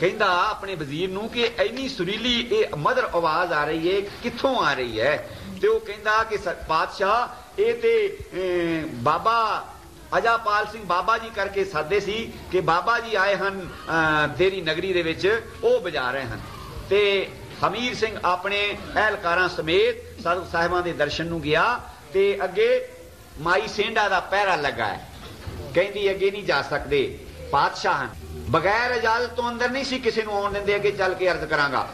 ਕਹਿੰਦਾ ਆਪਣੇ ਵਜ਼ੀਰ ਨੂੰ ਕਿ ਇੰਨੀ ਸੁਰੀਲੀ ਇਹ ਮਧੁਰ ਆਵਾਜ਼ ਆ ਰਹੀ ਹੈ, ਕਿੱਥੋਂ ਆ ਰਹੀ ਹੈ? ਤੇ ਉਹ ਕਹਿੰਦਾ ਕਿ ਪਾਤਸ਼ਾਹ ਇਹ ਤੇ ਬਾਬਾ ਅਜਾਪਾਲ ਸਿੰਘ ਬਾਬਾ ਜੀ ਕਰਕੇ ਸਾਦੇ ਸੀ ਕਿ ਬਾਬਾ ਜੀ ਆਏ ਹਨ ਤੇਰੀ ਨਗਰੀ ਦੇ ਵਿੱਚ, ਉਹ ਵਜਾ ਰਹੇ ਹਨ। ਤੇ ਹਮੀਰ ਸਿੰਘ ਆਪਣੇ ਅਹਿਲਕਾਰਾਂ ਸਮੇਤ ਸਾਧੂ ਸਾਹਿਬਾਂ ਦੇ ਦਰਸ਼ਨ ਨੂੰ ਗਿਆ ਤੇ ਅੱਗੇ ਮਾਈ ਸੇਂਡਾ ਦਾ ਪਹਿਰਾ ਲੱਗਾ ਹੈ। ਕਹਿੰਦੀ ਅੱਗੇ ਨਹੀਂ ਜਾ ਸਕਦੇ, ਪਾਤਸ਼ਾਹ ਹਨ, ਬਗੈਰ ਇਜਾਜ਼ਤ ਤੋਂ ਅੰਦਰ ਨਹੀਂ ਸੀ ਕਿਸੇ ਨੂੰ ਆਉਣ ਦਿੰਦੇ। ਅੱਗੇ ਚੱਲ ਕੇ ਅਰਜ਼ ਕਰਾਂਗਾ।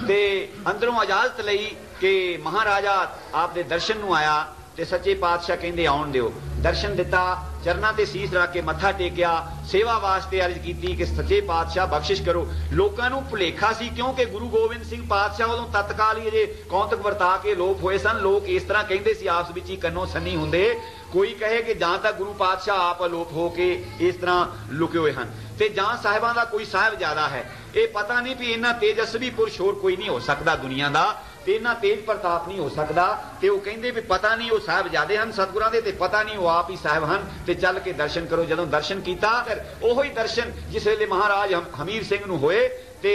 ਤੇ ਅੰਦਰੋਂ ਇਜਾਜ਼ਤ ਲਈ ਕਿ ਮਹਾਰਾਜਾ ਆਪ ਦੇ ਦਰਸ਼ਨ ਨੂੰ ਆਇਆ ਤੇ ਸੱਚੇ ਪਾਤਸ਼ਾਹ ਕਹਿੰਦੇ ਆਉਣ ਦਿਓ। ਦਰਸ਼ਨ ਦਿੱਤਾ, ਚਰਨਾਂ ਤੇ ਸੀਸ ਰੱਖ ਕੇ ਮੱਥਾ ਟੇਕਿਆ, ਸੇਵਾ ਵਾਸਤੇ ਅਰਜ਼ ਕੀਤੀ ਕਿ ਸੱਚੇ ਪਾਤਸ਼ਾਹ ਬਖਸ਼ਿਸ਼ ਕਰੋ। ਲੋਕਾਂ ਨੂੰ ਭੁਲੇਖਾ ਸੀ ਕਿਉਂਕਿ ਗੁਰੂ ਗੋਬਿੰਦ ਸਿੰਘ ਪਾਤਸ਼ਾਹ ਉਦੋਂ ਤਤਕਾਲ ਹੀ ਅਜੇ ਕੌਤਕ ਵਰਤਾ ਕੇ ਲੋਪ ਹੋਏ ਸਨ। ਲੋਕ ਇਸ ਤਰ੍ਹਾਂ ਕਹਿੰਦੇ ਸੀ, ਆਪਸ ਵਿੱਚ ਹੀ ਕੰਨੋ ਸੰਨੀ ਹੁੰਦੇ। ਕੋਈ ਕਹੇ ਕਿ ਜਾਂ ਤਾਂ ਗੁਰੂ ਪਾਤਸ਼ਾਹ ਆਪ ਅਲੋਪ ਹੋ ਕੇ ਇਸ ਤਰ੍ਹਾਂ ਲੁਕੇ ਹੋਏ ਹਨ, ਤੇ ਜਾਂ ਸਾਹਿਬਾਂ ਦਾ ਕੋਈ ਸਾਹਿਬ ਜ਼ਿਆਦਾ ਹੈ। ਇਹ ਪਤਾ ਨਹੀਂ ਵੀ ਇੰਨਾ ਤੇਜਸਵੀ ਪੁਰਸ਼ ਹੋਰ ਕੋਈ ਨਹੀਂ ਹੋ ਸਕਦਾ ਦੁਨੀਆ ਦਾ, ਤੇ ਇੰਨਾ ਤੇਜ ਪ੍ਰਤਾਪ ਨਹੀਂ ਹੋ ਸਕਦਾ। ਤੇ ਉਹ ਕਹਿੰਦੇ ਵੀ ਪਤਾ ਨਹੀਂ ਉਹ ਸਾਹਿਬ ਜ਼ਿਆਦੇ ਹਨ ਸਤਿਗੁਰਾਂ ਦੇ, ਤੇ ਪਤਾ ਨਹੀਂ ਉਹ ਆਪ ਹੀ ਸਾਹਿਬ ਹਨ। ਤੇ ਚੱਲ ਕੇ ਦਰਸ਼ਨ ਕਰੋ। ਜਦੋਂ ਦਰਸ਼ਨ ਕੀਤਾ, ਉਹੋ ਹੀ ਦਰਸ਼ਨ ਜਿਸ ਵੇਲੇ ਮਹਾਰਾਜ ਹਮੀਰ ਸਿੰਘ ਨੂੰ ਹੋਏ ਤੇ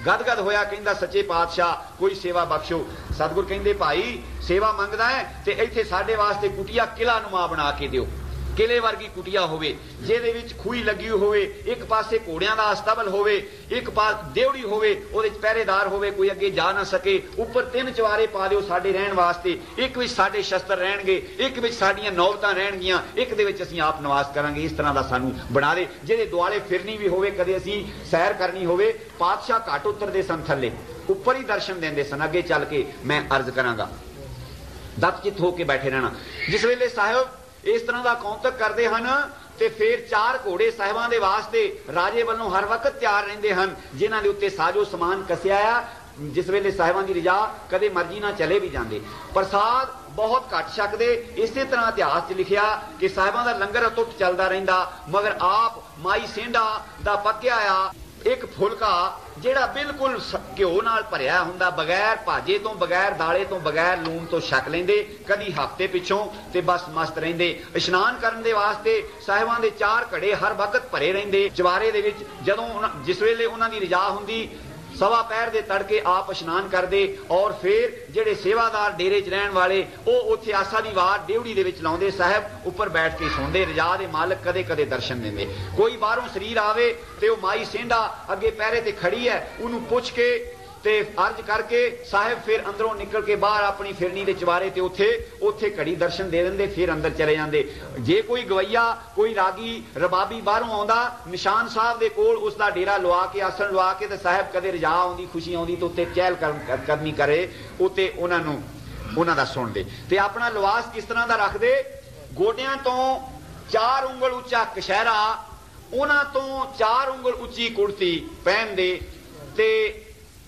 ਗਦਗਦ ਹੋਇਆ, ਕਹਿੰਦਾ ਸੱਚੇ ਪਾਤਸ਼ਾਹ ਕੋਈ ਸੇਵਾ ਬਖਸ਼ੋ। ਸਤਿਗੁਰ ਕਹਿੰਦੇ ਭਾਈ ਸੇਵਾ ਮੰਗਦਾ ਹੈ ਤੇ ਇੱਥੇ ਸਾਡੇ ਵਾਸਤੇ ਕੁਟੀਆ ਕਿਲਾ ਨੁਮਾ ਬਣਾ ਕੇ ਦਿਓ। ਕਿਲੇ ਵਰਗੀ ਕੁਟੀਆ ਹੋਵੇ, ਜਿਹਦੇ ਵਿੱਚ ਖੂਹੀ ਲੱਗੀ ਹੋਵੇ, ਇੱਕ ਪਾਸੇ ਘੋੜਿਆਂ ਦਾ ਅਸਤਬਲ ਹੋਵੇ, ਇੱਕ ਪਾਸ ਦੇਵੜੀ ਹੋਵੇ, ਉਹਦੇ ਚ ਪਹਿਰੇਦਾਰ ਹੋਵੇ, ਕੋਈ ਅੱਗੇ ਜਾ ਨਾ ਸਕੇ। ਉੱਪਰ 3 ਚਵਾਰੇ ਪਾ ਦਿਓ ਸਾਡੇ ਰਹਿਣ ਵਾਸਤੇ, ਇੱਕ ਵਿੱਚ ਸਾਡੇ ਸ਼ਸਤਰ ਰਹਿਣਗੇ, ਇੱਕ ਵਿੱਚ ਸਾਡੀਆਂ ਨੌਬਤਾਂ ਰਹਿਣਗੀਆਂ, ਇੱਕ ਦੇ ਵਿੱਚ ਅਸੀਂ ਆਪ ਨਿਵਾਸ ਕਰਾਂਗੇ। ਇਸ ਤਰ੍ਹਾਂ ਦਾ ਸਾਨੂੰ ਬਣਾ ਦੇ, ਜਿਹਦੇ ਦੁਆਲੇ ਫਿਰਨੀ ਵੀ ਹੋਵੇ, ਕਦੇ ਅਸੀਂ ਸੈਰ ਕਰਨੀ ਹੋਵੇ। ਪਾਤਸ਼ਾਹ ਘੱਟ ਉਤਰਦੇ ਸਨ ਥੱਲੇ, ਉੱਪਰ ਹੀ ਦਰਸ਼ਨ ਦਿੰਦੇ ਸਨ। ਅੱਗੇ ਚੱਲ ਕੇ ਮੈਂ ਅਰਜ਼ ਕਰਾਂਗਾ। ਦਤਚਿਤ ਹੋ ਕੇ ਬੈਠੇ ਰਹਿਣਾ। ਜਿਸ ਵੇਲੇ ਸਾਹਿਬ ਇਸ ਤਰ੍ਹਾਂ ਦਾ ਕੌਂਤਕ ਕਰਦੇ ਹਨ ਤੇ ਫਿਰ 4 ਘੋੜੇ ਸਾਹਿਬਾਂ ਦੇ ਵਾਸਤੇ ਰਾਜੇ ਵੱਲੋਂ हर वक्त तैयार ਰਹਿੰਦੇ ਹਨ, ਜਿਨ੍ਹਾਂ ਦੇ ਉੱਤੇ साजो समान कसिया आ। जिस वेले साहिबां दी रिजा कदे मर्जी ना चले भी जाते। प्रसाद बहुत घट छकदे। इसे तरह इतिहास च लिखिया कि साहिबां दा लंगर अटुट चलदा रहिंदा, मगर आप माई सेंढा दा पक्या आ एक फुलका जिहड़ा बिल्कुल घ्यो नाल भरिया हुंदा, बगैर भाजे तो, बगैर दाले तो, बगैर लूण तो छक लैंदे। कदी हफ्ते पिछों ते बस मस्त रहिंदे। इशनान करन दे वास्ते साहिबां दे 4 घड़े हर वक्त भरे रहिंदे। चवारे दे विच जदों जिस वेले उन्हां दी रिजा हुंदी, 1.15 पैर दे तड़के आप इशनान करते और फिर जेडे सेवादार डेरे च रहन वाले वो उत्थे आसा दी वार डेवड़ी दे विच लाउंदे, साहब उपर बैठ के सुनते। रिजा दे मालक कदे कदे दर्शन देंदे। कोई बाहरों शरीर आवे ते वो माई सेंढा अगे पैरे ते खड़ी है, उन्होंने पुछ के ते अर्ज करके साहिब फिर अंदरों निकल के बाहर अपनी फिरनी दे चवारे ते उथे घड़ी दर्शन दे देंदे, फिर अंदर चले जाते। जे कोई गवैया कोई रागी रबाबी बाहरों आउंदा, निशान साहब दे कोल उसका डेरा लवा के आसन लवा के ते साहिब कदे रिजा आउंदी खुशी आउंदी तो उत्ते चहल करनी करे, उत्ते उन्हां दा सुणदे ते अपना लिवास किस तरह दा रखदे। गोडियां तो 4 उंगल उच्चा कशहरा, उन्हां तो 4 उंगल उच्ची कुर्ती पहनदे ते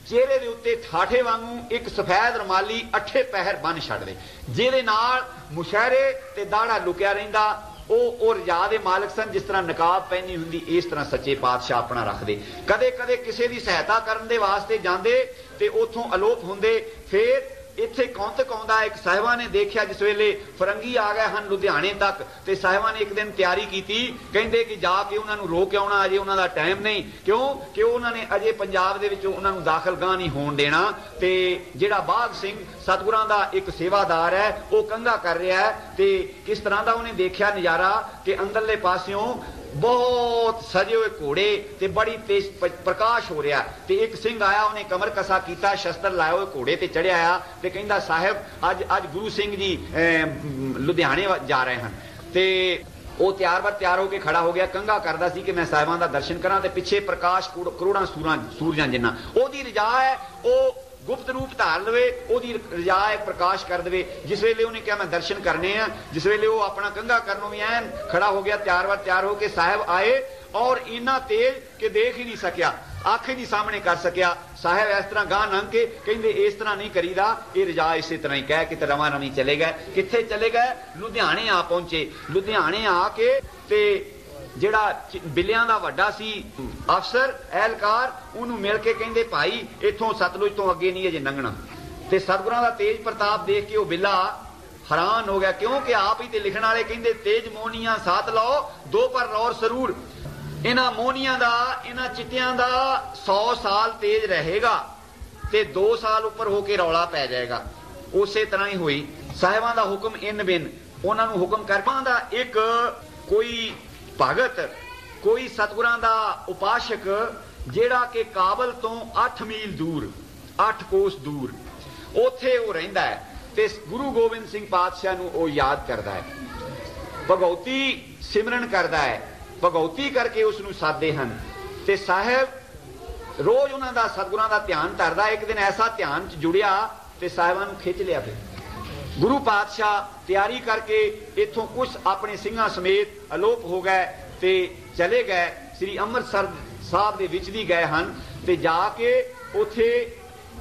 चेहरे दे उत्ते ठाठे वांगू एक सफेद रुमाली 8 पैर बन छड़दे, जिहदे नाल मुशहरे ते दाड़ा लुकिया रहिंदा। ओ रिजा दे मालक सन, जिस तरह नकाब पहनी हुंदी इस तरह सच्चे पातशाह अपना रखदे। कदे कदे किसी की सहायता करन दे वास्ते जांदे ते उथों अलोप हुंदे। फिर इत्थे कौंतक आउंदा, एक साहिबा ने देखिया जिस वेले फरंगी आ गए हैं लुधियाने तक, ते साहिबा ने एक दिन तैयारी की, कहते कि जाके उन्होंने रोक आउणा, अजे उन्होंने टाइम नहीं। क्यों कि उन्होंने अजे पंजाब दे विच उन्होंने दाखल गाह नहीं होण देना। ते जिहड़ा बाघ सिंह सतगुरां दा एक सेवादार है वो कंघा कर रहा है, ते किस तरह का उन्हें देखिया नज़ारा कि अंदरले पासियों बहुत सजे हुए घोड़े ते बड़ी तेज प्रकाश हो रहा। ते एक सिंह आया, उन्हें कमर कसा किया, शस्त्र लाए हुए घोड़े ते चढ़िया आया ते कहंदा साहिब अज गुरु सिंह जी लुधियाने जा रहे हैं। ते वो तैयार होकर खड़ा हो गया, कंघा करदा सी कि मैं साहिबां दा दर्शन करा, ते पिछे प्रकाश करोड़ां सूरजां जिन्ना ओदी रिजा है, वो गुप्त रूप धार लवे, ओदी रिजा एक प्रकाश कर दे। जिस वेले उन्हें क्या मैं दर्शन करने हैं, जिस वेले वो अपना कंघा करनों भी ऐन खड़ा हो गया, तैयार होके साहिब आए और इन्ना तेज कि देख ही नहीं सकिया, अख ही नहीं सामने कर सकिया। साहिब इस तरह गाह लंघ के कहते इस तरह नहीं करीदा, ये रिजा इस तरह ही कह के रवा रवी चले गए। किथे चले गए? लुधियाने आ पहुंचे। लुधियाने आके ते जिहड़ा बिलियां दा वड्डा सी अफसर एहलकार, उन्होंने मिल के कहते भाई इथों सतलुज तो अगे नहीं अजे लंघना। ते सतगुरां दा तेज प्रताप देख के वह बिला हैरान हो गया, क्योंकि आप ही ते लिखण वाले कहते तेज मोहनिया साथ लाओ दो पर रौर सरूर। इन्हां मोहनिया दा इन्हां चिट्टियां दा 100 साल तेज रहेगा ते 2 साल उपर होके रौला पै जाएगा। उसे तरह ही हुई। साहिबां दा हुक्म इन बिन उन्हां नूं हुक्म करपां दा एक कोई भगत, कोई सतगुरां दा उपासक जिहड़ा कि काबल तो 8 मील दूर 8 कोस दूर उत्थे वो रहिंदा है ते गुरु गोबिंद सिंह पातशाह नूं वो याद करदा है, भगौती सिमरन करदा है, भगौती करके उसनूं सादे हन। ते साहिब रोज उन्हां दा सतगुरां दा ध्यान धरदा। एक दिन ऐसा ध्यान च जुड़िया ते साहिबां नूं खिच लिया। फिर गुरु पातशाह तैयारी करके इथों कुछ अपने सिंघां समेत अलोप हो गए ते चले गए, श्री अमृतसर साहब दे विच दी गए हन ते जाके उथे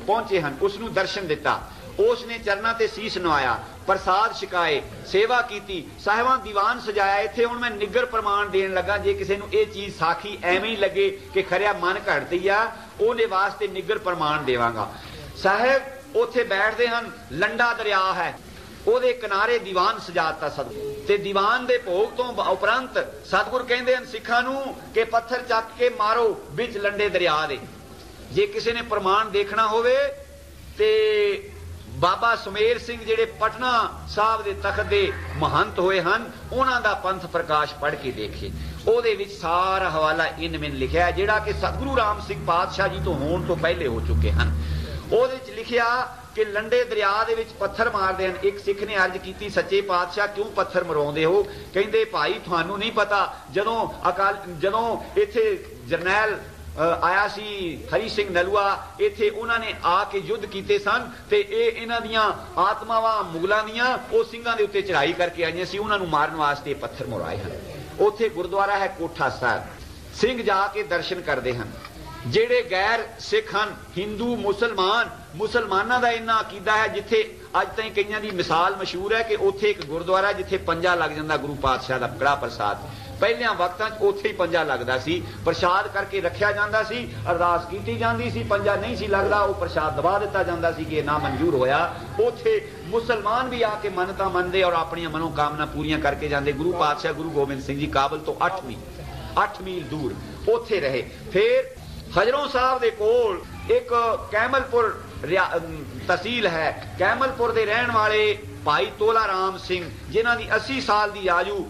पहुंचे हन। उसनूं दर्शन दिता, उसने चरना ते सीस नवाया, प्रसाद छकाए, सेवा की, साहिबां दीवान सजाया। इत्थे हुण मैं निगर प्रमाण देन लगा, जे किसी नूं ये चीज साखी एवें ही लगे कि खरिया मन घड़ती आ, उहदे वास्ते निगर प्रमाण देवांगा। साहिब उथे बैठते हैं, लंडा दरिया है, ਉਹਦੇ किनारे दीवान सजाता सतगुर ते दीवान दे भोग तो उपरंत सतगुर कहते हैं सिखा नूं कि पत्थर चक के मारो बिच लंडे दरिया दे। जे किसी ने प्रमाण देखना होवे ते बाबा सुमेर सिंह जिहड़े पटना साहब दे तख्त दे महंत होए हन, उन्हां दा पंथ प्रकाश पढ़ के देखे। ਉਹਦੇ ਵਿੱਚ सारा हवाला इन मिन लिखिया है, जिहड़ा कि सतगुरु राम सिंह पातशाह जी तो होण तो पहले हो चुके हैं। ਉਹਦੇ ਵਿੱਚ लिखिया कि लंडे दरिया दे विच पत्थर मारदे हैं। एक सिख ने अर्ज की, सच्चे पातशाह क्यों पत्थर मरवाउंदे हो? कहंदे भाई तुहानू नहीं पता, जदों इत्थे जरनैल आया सी हरी सिंह नलूआ, इत्थे उन्होंने आके युद्ध कीते सन ते इन्हां दियां आत्मावां मुगलां दियां ओ सिंघां दे उत्ते चढ़ाई करके आईयां सी, उन्हां नू मारन वास्ते पत्थर मरवाए हैं। ਉੱਥੇ ਗੁਰਦੁਆਰਾ ਹੈ ਕੋਠਾ ਸਾਹਿਬ। ਸਿੰਘ ਜਾ ਕੇ ਦਰਸ਼ਨ ਕਰਦੇ ਹਨ। ਜਿਹੜੇ ਗੈਰ ਸਿੱਖ ਹਨ, ਹਿੰਦੂ, ਮੁਸਲਮਾਨਾਂ ਦਾ ਇੰਨਾ ਅਕੀਦਾ ਹੈ, ਜਿੱਥੇ ਅੱਜ ਤਾਈਂ ਕਈਆਂ ਦੀ ਮਿਸਾਲ ਮਸ਼ਹੂਰ ਹੈ ਕਿ ਉੱਥੇ ਇੱਕ ਗੁਰਦੁਆਰਾ ਜਿੱਥੇ ਪੰਜਾ ਲੱਗ ਜਾਂਦਾ ਗੁਰੂ ਪਾਤਸ਼ਾਹ ਦਾ ਕੜਾ ਪ੍ਰਸਾਦ। ਪਹਿਲਿਆਂ ਵਕਤਾਂ 'ਚ ਉੱਥੇ ਹੀ ਪੰਜਾ ਲੱਗਦਾ ਸੀ, ਪ੍ਰਸ਼ਾਦ ਕਰਕੇ ਰੱਖਿਆ ਜਾਂਦਾ ਸੀ, ਅਰਦਾਸ ਕੀਤੀ ਜਾਂਦੀ ਸੀ, ਪੰਜਾ ਨਹੀਂ ਸੀ ਲੱਗਦਾ, ਉਹ ਪ੍ਰਸ਼ਾਦ ਦਬਾ ਦਿੱਤਾ ਜਾਂਦਾ ਸੀ ਕਿ ਇਹ ਨਾ ਮਨਜ਼ੂਰ ਹੋਇਆ। ਉੱਥੇ ਮੁਸਲਮਾਨ ਵੀ ਆ ਕੇ ਮੰਨਤਾਂ ਮੰਨਦੇ ਔਰ ਆਪਣੀਆਂ ਮਨੋਕਾਮਨਾ ਪੂਰੀਆਂ ਕਰਕੇ ਜਾਂਦੇ। ਗੁਰੂ ਪਾਤਸ਼ਾਹ ਗੁਰੂ ਗੋਬਿੰਦ ਸਿੰਘ ਜੀ ਕਾਬਲ ਤੋਂ 8 ਮੀਲ ਦੂਰ ਉੱਥੇ ਰਹੇ। ਫਿਰ ਹਜਰੋਂ ਸਾਹਿਬ ਦੇ ਕੋਲ ਇੱਕ ਕੈਮਲਪੁਰ ਤਹਿਸੀਲ ਹੈ, ਕੈਮਲਪੁਰ ਦੇ ਰਹਿਣ ਵਾਲੇ ਭਾਈ ਤੋਲਾ ਰਾਮ ਸਿੰਘ, ਜਿਨ੍ਹਾਂ ਦੀ 80 ਸਾਲ ਦੀ ਆਯੂ,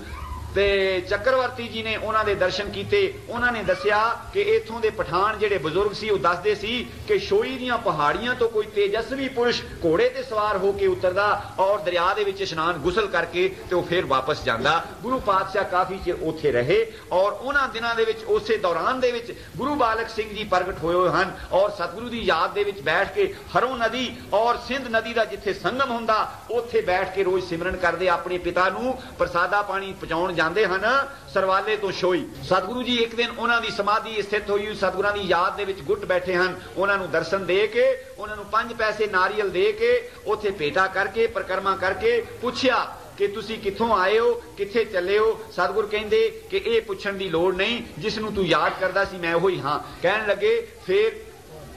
ਤੇ ਚੱਕਰਵਰਤੀ ਜੀ ਨੇ ਉਹਨਾਂ ਦੇ ਦਰਸ਼ਨ ਕੀਤੇ। ਉਹਨਾਂ ਨੇ ਦੱਸਿਆ ਕਿ ਇੱਥੋਂ ਦੇ ਪਠਾਨ ਜਿਹੜੇ ਬਜ਼ੁਰਗ ਸੀ ਉਹ ਦੱਸਦੇ ਸੀ ਕਿ ਸ਼ੋਈ ਦੀਆਂ ਪਹਾੜੀਆਂ ਤੋਂ ਕੋਈ ਤੇਜਸਵੀ ਪੁਰਸ਼ ਘੋੜੇ ਤੇ ਸਵਾਰ ਹੋ ਕੇ ਉਤਰਦਾ ਔਰ ਦਰਿਆ ਦੇ ਵਿੱਚ ਇਸ਼ਨਾਨ ਗੁਸਲ ਕਰਕੇ ਤੇ ਉਹ ਫਿਰ ਵਾਪਸ ਜਾਂਦਾ। ਗੁਰੂ ਪਾਤਸ਼ਾਹ ਕਾਫੀ ਚਿਰ ਉੱਥੇ ਰਹੇ ਔਰ ਉਹਨਾਂ ਦਿਨਾਂ ਦੇ ਵਿੱਚ ਉਸੇ ਦੌਰਾਨ ਦੇ ਵਿੱਚ ਗੁਰੂ ਬਾਲਕ ਸਿੰਘ ਜੀ ਪ੍ਰਗਟ ਹੋਏ ਹਨ ਔਰ ਸਤਿਗੁਰੂ ਦੀ ਯਾਦ ਦੇ ਵਿੱਚ ਬੈਠ ਕੇ ਹਰੋਂ ਨਦੀ ਔਰ ਸਿੰਧ ਨਦੀ ਦਾ ਜਿੱਥੇ ਸੰਗਮ ਹੁੰਦਾ ਉੱਥੇ ਬੈਠ ਕੇ ਰੋਜ਼ ਸਿਮਰਨ ਕਰਦੇ, ਆਪਣੇ ਪਿਤਾ ਨੂੰ ਪ੍ਰਸਾਦਾ ਪਾਣੀ ਪਹੁੰਚਾਉਣ ਜਾਂਦੇ ਹਨ ਸਰਵਾਲੇ ਤੋਂ ਸ਼ੋਈ। ਸਤਿਗੁਰੂ ਜੀ ਇੱਕ ਦਿਨ ਉਹਨਾਂ ਦੀ ਸਮਾਧੀ ਸਥਿਤ ਹੋਈ, ਸਤਿਗੁਰਾਂ ਦੀ ਯਾਦ ਦੇ ਵਿੱਚ ਗੁੱਟ ਬੈਠੇ ਹਨ। ਉਹਨਾਂ ਨੂੰ ਦਰਸ਼ਨ ਦੇ ਕੇ, ਉਹਨਾਂ ਨੂੰ 5 ਪੈਸੇ ਨਾਰੀਅਲ ਦੇ ਕੇ, ਉੱਥੇ ਭੇਟਾ ਕਰਕੇ, ਪਰਿਕਰਮਾ ਕਰਕੇ ਪੁੱਛਿਆ ਕਿ ਤੁਸੀਂ ਕਿੱਥੋਂ ਆਏ ਹੋ, ਕਿੱਥੇ ਚੱਲੇ ਹੋ? ਸਤਿਗੁਰ ਕਹਿੰਦੇ ਕਿ ਇਹ ਪੁੱਛਣ ਦੀ ਲੋੜ ਨਹੀਂ, ਜਿਸ ਨੂੰ ਤੂੰ ਯਾਦ ਕਰਦਾ ਸੀ ਮੈਂ ਉਹੀ ਹਾਂ। ਕਹਿਣ ਲੱਗੇ, ਫਿਰ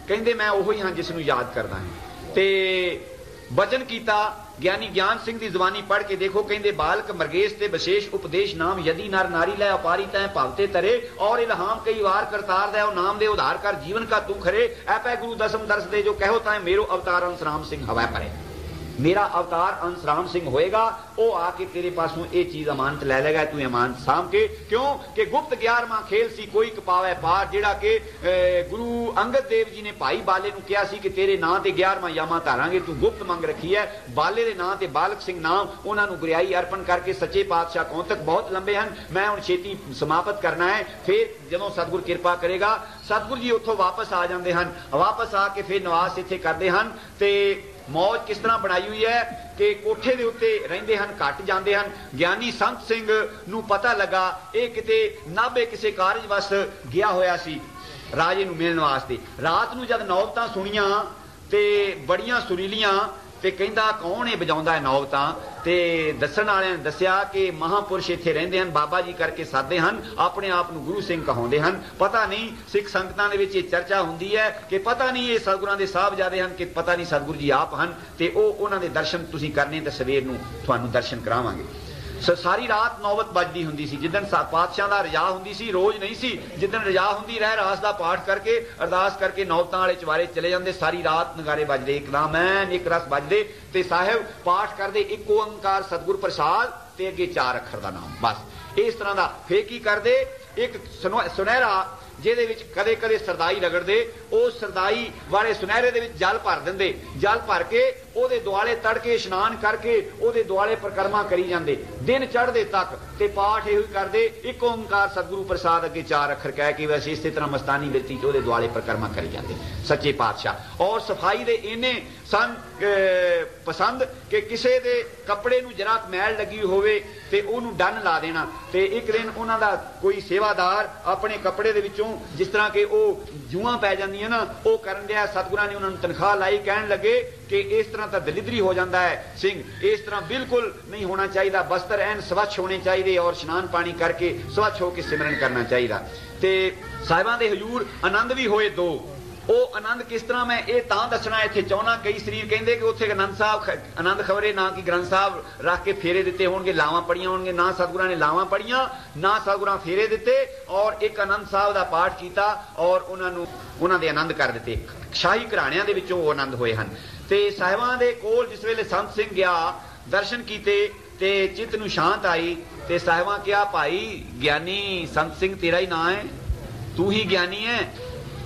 ਕਹਿੰਦੇ ਮੈਂ ਉਹੀ ਹਾਂ ਜਿਸ ਨੂੰ ਯਾਦ ਕਰਦਾ ਹਾਂ। ਤੇ ਬਚਨ ਕੀਤਾ, ਗਿਆਨੀ ਗਿਆਨ ਸਿੰਘ ਦੀ ਜ਼ਬਾਨੀ ਪੜ੍ਹ ਕੇ ਦੇਖੋ, ਕਹਿੰਦੇ ਬਾਲਕ ਮਰਗੇਸ਼ ਤੇ ਵਿਸ਼ੇਸ਼ ਉਪਦੇਸ਼ ਨਾਮ ਯਦੀ ਨਰ ਨਾਰੀ ਲੈ ਅਪਾਰੀ ਤੈ ਭਵਤੇ ਤਰੇ ਔਰ ਇਲਹਾਮ ਕਈ ਵਾਰ ਕਰਤਾਰ ਦੇ ਉਹ ਨਾਮ ਦੇ ਉਧਾਰ ਕਰ ਜੀਵਨ ਕਾ ਤੂੰ ਖਰੇ ਐਪੈ ਗੁਰੂ ਦਸਮ ਦਰਸ ਦੇ ਜੋ ਕਹੋ ਤਾਂ ਮੇਰੋ ਅਵਤਾਰ ਅੰਸ ਰਾਮ ਸਿੰਘ ਹਵਾ ਪਰੇ। मेरा अवतार अंश राम सिंह होएगा, वो आके तेरे पासों ये चीज अमानत ले लेगा, तू अमानत साम के। क्यों कि गुप्त 11वां खेल सी कोई कपावे पार, जेड़ा के गुरु अंगद देव जी ने भाई बाले नूं कहा सी कि तेरे नां ते 11वां यामा धारांगे, तू गुप्त मंग रखी है। बाले दे नां ते बालक सिंह नाम उन्हां नूं गुरियाई अर्पण करके सच्चे पातशाह कौतक बहुत लंबे हैं, मैं हुण छेती समाप्त करना है। फिर जदों सतगुर कृपा करेगा, सतगुर जी उत्थों वापस आ जांदे हन, वापस आके फिर निवास इत्थे करदे हन। ते मौज किस तरह बनाई हुई है कि कोठे दे उत्ते रहिंदे हन, घट जांदे हन। ज्ञानी संत सिंह नूं पता लगा ये किते नाभे किसे कारज वस गया होया सी राजे नूं मिलण वास्ते। रात नूं जद नौबतां सुणियां ते बड़ियां सुरीलियां ते कहंदा कौन है बजाउंदा है नौबतां, ते दस्सण वालियां ने दस्सिया कि महापुरुष इत्थे रहिंदे हन, बाबा जी करके सादे हन, अपने आप नूं गुरु सिंह कहाउंदे हन। पता नहीं सिख संगतां दे विच चर्चा हुंदी है कि पता नहीं ये सतगुरां दे साहबजादे हन कि पता नहीं सतगुरु जी आप हन, ते ओह उन्हां दे दर्शन तुसीं करने ते सवेर नूं तुहानूं दर्शन करावांगे। सारी रात नौबत बजदी हुंदी सी। जिदन पातशाह दा रजा हुंदी सी, रोज नहीं सी, जिदन रजा हुंदी रह रास दा पाठ करके अरदास करके नौबतां वाले चवारे चले जांदे। सारी रात नगारे बजदे, एक नाम ऐन एक रस बजदे ते साहिब पाठ करदे, एक ओंकार सतगुर प्रसाद ते अगे 4 अखर दा नाम, बस इस तरह दा। फिर की करदे, एक सुनहरा ਜਿਹਦੇ ਵਿੱਚ ਕਦੇ ਕਦੇ ਸਰਦਾਈ ਰਗੜਦੇ, ਉਹ ਸਰਦਾਈ ਵਾਲੇ ਸੁਨਹਿਰੇ ਦੇ ਵਿੱਚ ਜਲ ਭਰ ਦਿੰਦੇ, ਜਲ ਭਰ ਕੇ ਉਹਦੇ ਦੁਆਲੇ ਤੜਕੇ ਇਸ਼ਨਾਨ ਕਰਕੇ ਉਹਦੇ ਦੁਆਲੇ ਪਰਿਕਰਮਾ ਕਰੀ ਜਾਂਦੇ ਦਿਨ ਚੜ੍ਹਦੇ ਤੱਕ, ਤੇ ਪਾਠ ਇਹੋ ਹੀ ਕਰਦੇ, ਇੱਕ ਓਂਕਾਰ ਸਤਿਗੁਰੂ ਪ੍ਰਸਾਦ ਅੱਗੇ 4 ਅੱਖਰ ਕਹਿ ਕੇ ਵੈਸੇ ਇਸੇ ਤਰ੍ਹਾਂ ਮਸਤਾਨੀ ਬਿਰਤੀ ਚ ਉਹਦੇ ਦੁਆਲੇ ਪਰਿਕਰਮਾ ਕਰੀ ਜਾਂਦੇ ਸੱਚੇ ਪਾਤਸ਼ਾਹ। ਔਰ ਸਫਾਈ ਦੇ ਇੰਨੇ ਸਨ ਪਸੰਦ ਕਿ ਕਿਸੇ ਦੇ ਕੱਪੜੇ ਨੂੰ ਜਰਾ ਮੈਲ ਲੱਗੀ ਹੋਵੇ ਤੇ ਉਹਨੂੰ ਡੰਨ ਲਾ ਦੇਣਾ। ਤੇ ਇੱਕ ਦਿਨ ਉਹਨਾਂ ਦਾ ਕੋਈ ਸੇਵਾਦਾਰ ਆਪਣੇ ਕੱਪੜੇ ਦੇ ਵਿੱਚੋਂ जिस तरह के वो जूआं पै जांदियां ना, वो करन दिया। सतगुरां ने उन्होंने तनख्वाह लाई, कहन लगे कि इस तरह तो दलिदरी हो जाता है सिंह, इस तरह बिल्कुल नहीं होना चाहिए, बस्तर एन स्वच्छ होने चाहिए और स्नान पानी करके स्वच्छ होकर सिमरन करना चाहिए। तो साहिबां दे हजूर आनंद भी होए दो। ਉਹ ਆਨੰਦ ਕਿਸ ਤਰ੍ਹਾਂ ਮੈਂ ਇਹ ਤਾਂ ਦੱਸਣਾ ਇੱਥੇ ਚਾਹੁੰਦਾ। ਕਈ ਸਰੀਰ ਕਹਿੰਦੇ ਕਿ ਉੱਥੇ ਆਨੰਦ ਸਾਹਿਬ ਆਨੰਦ ਖਬਰੇ ਨਾ ਕਿ ਗ੍ਰੰਥ ਸਾਹਿਬ ਰੱਖ ਕੇ ਫੇਰੇ ਦਿੱਤੇ ਹੋਣਗੇ, ਲਾਵਾਂ ਪੜੀਆਂ ਹੋਣਗੇ। ਨਾ ਸਤਿਗੁਰਾਂ ਨੇ ਲਾਵਾਂ ਪੜੀਆਂ, ਨਾ ਸਤਿਗੁਰਾਂ ਫੇਰੇ ਦਿੱਤੇ, ਔਰ ਇੱਕ ਆਨੰਦ ਸਾਹਿਬ ਦਾ ਪਾਠ ਕੀਤਾ ਔਰ ਉਹਨਾਂ ਨੂੰ ਉਹਨਾਂ ਦੇ ਆਨੰਦ ਕਰ ਦਿੱਤੇ। ਸ਼ਾਹੀ ਘਰਾਣਿਆਂ ਦੇ ਵਿੱਚੋਂ ਉਹ ਆਨੰਦ ਹੋਏ ਹਨ। ਤੇ ਸਾਹਿਬਾਂ ਦੇ ਕੋਲ ਜਿਸ ਵੇਲੇ ਸੰਤ ਸਿੰਘ ਗਿਆ, ਦਰਸ਼ਨ ਕੀਤੇ ਤੇ ਚਿੱਤ ਨੂੰ ਸ਼ਾਂਤ ਆਈ, ਤੇ ਸਾਹਿਬਾਂ ਕਿਹਾ ਭਾਈ ਗਿਆਨੀ ਸੰਤ ਸਿੰਘ ਤੇਰਾ ਹੀ ਨਾਂ ਹੈ, ਤੂੰ ਹੀ ਗਿਆਨੀ ਹੈ?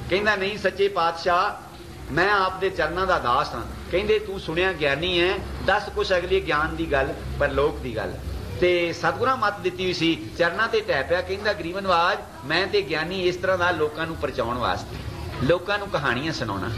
ਕਹਿੰਦਾ ਨਹੀਂ ਸੱਚੇ ਪਾਤਸ਼ਾਹ ਮੈਂ ਆਪ ਦੇ ਚਰਨਾਂ ਦਾ ਦਾਸ ਹਾਂ। ਕਹਿੰਦੇ ਤੂੰ ਸੁਣਿਆ ਗਿਆਨੀ ਹੈ, ਦੱਸ ਕੁਛ ਅਗਲੀ ਗਿਆਨ ਦੀ ਗੱਲ, ਪਰਲੋਕ ਦੀ ਗੱਲ। ਤੇ ਸਤਿਗੁਰਾਂ ਮੱਤ ਦਿੱਤੀ ਹੋਈ ਸੀ, ਚਰਨਾਂ ਤੇ ਟਹਿ ਪਿਆ। ਕਹਿੰਦਾ ਗਰੀਬ ਨਵਾਜ ਮੈਂ ਤੇ ਗਿਆਨੀ ਇਸ ਤਰ੍ਹਾਂ ਦਾ ਲੋਕਾਂ ਨੂੰ ਪਰਚਾਉਣ ਵਾਸਤੇ, ਲੋਕਾਂ ਨੂੰ ਕਹਾਣੀਆਂ ਸੁਣਾਉਣਾ।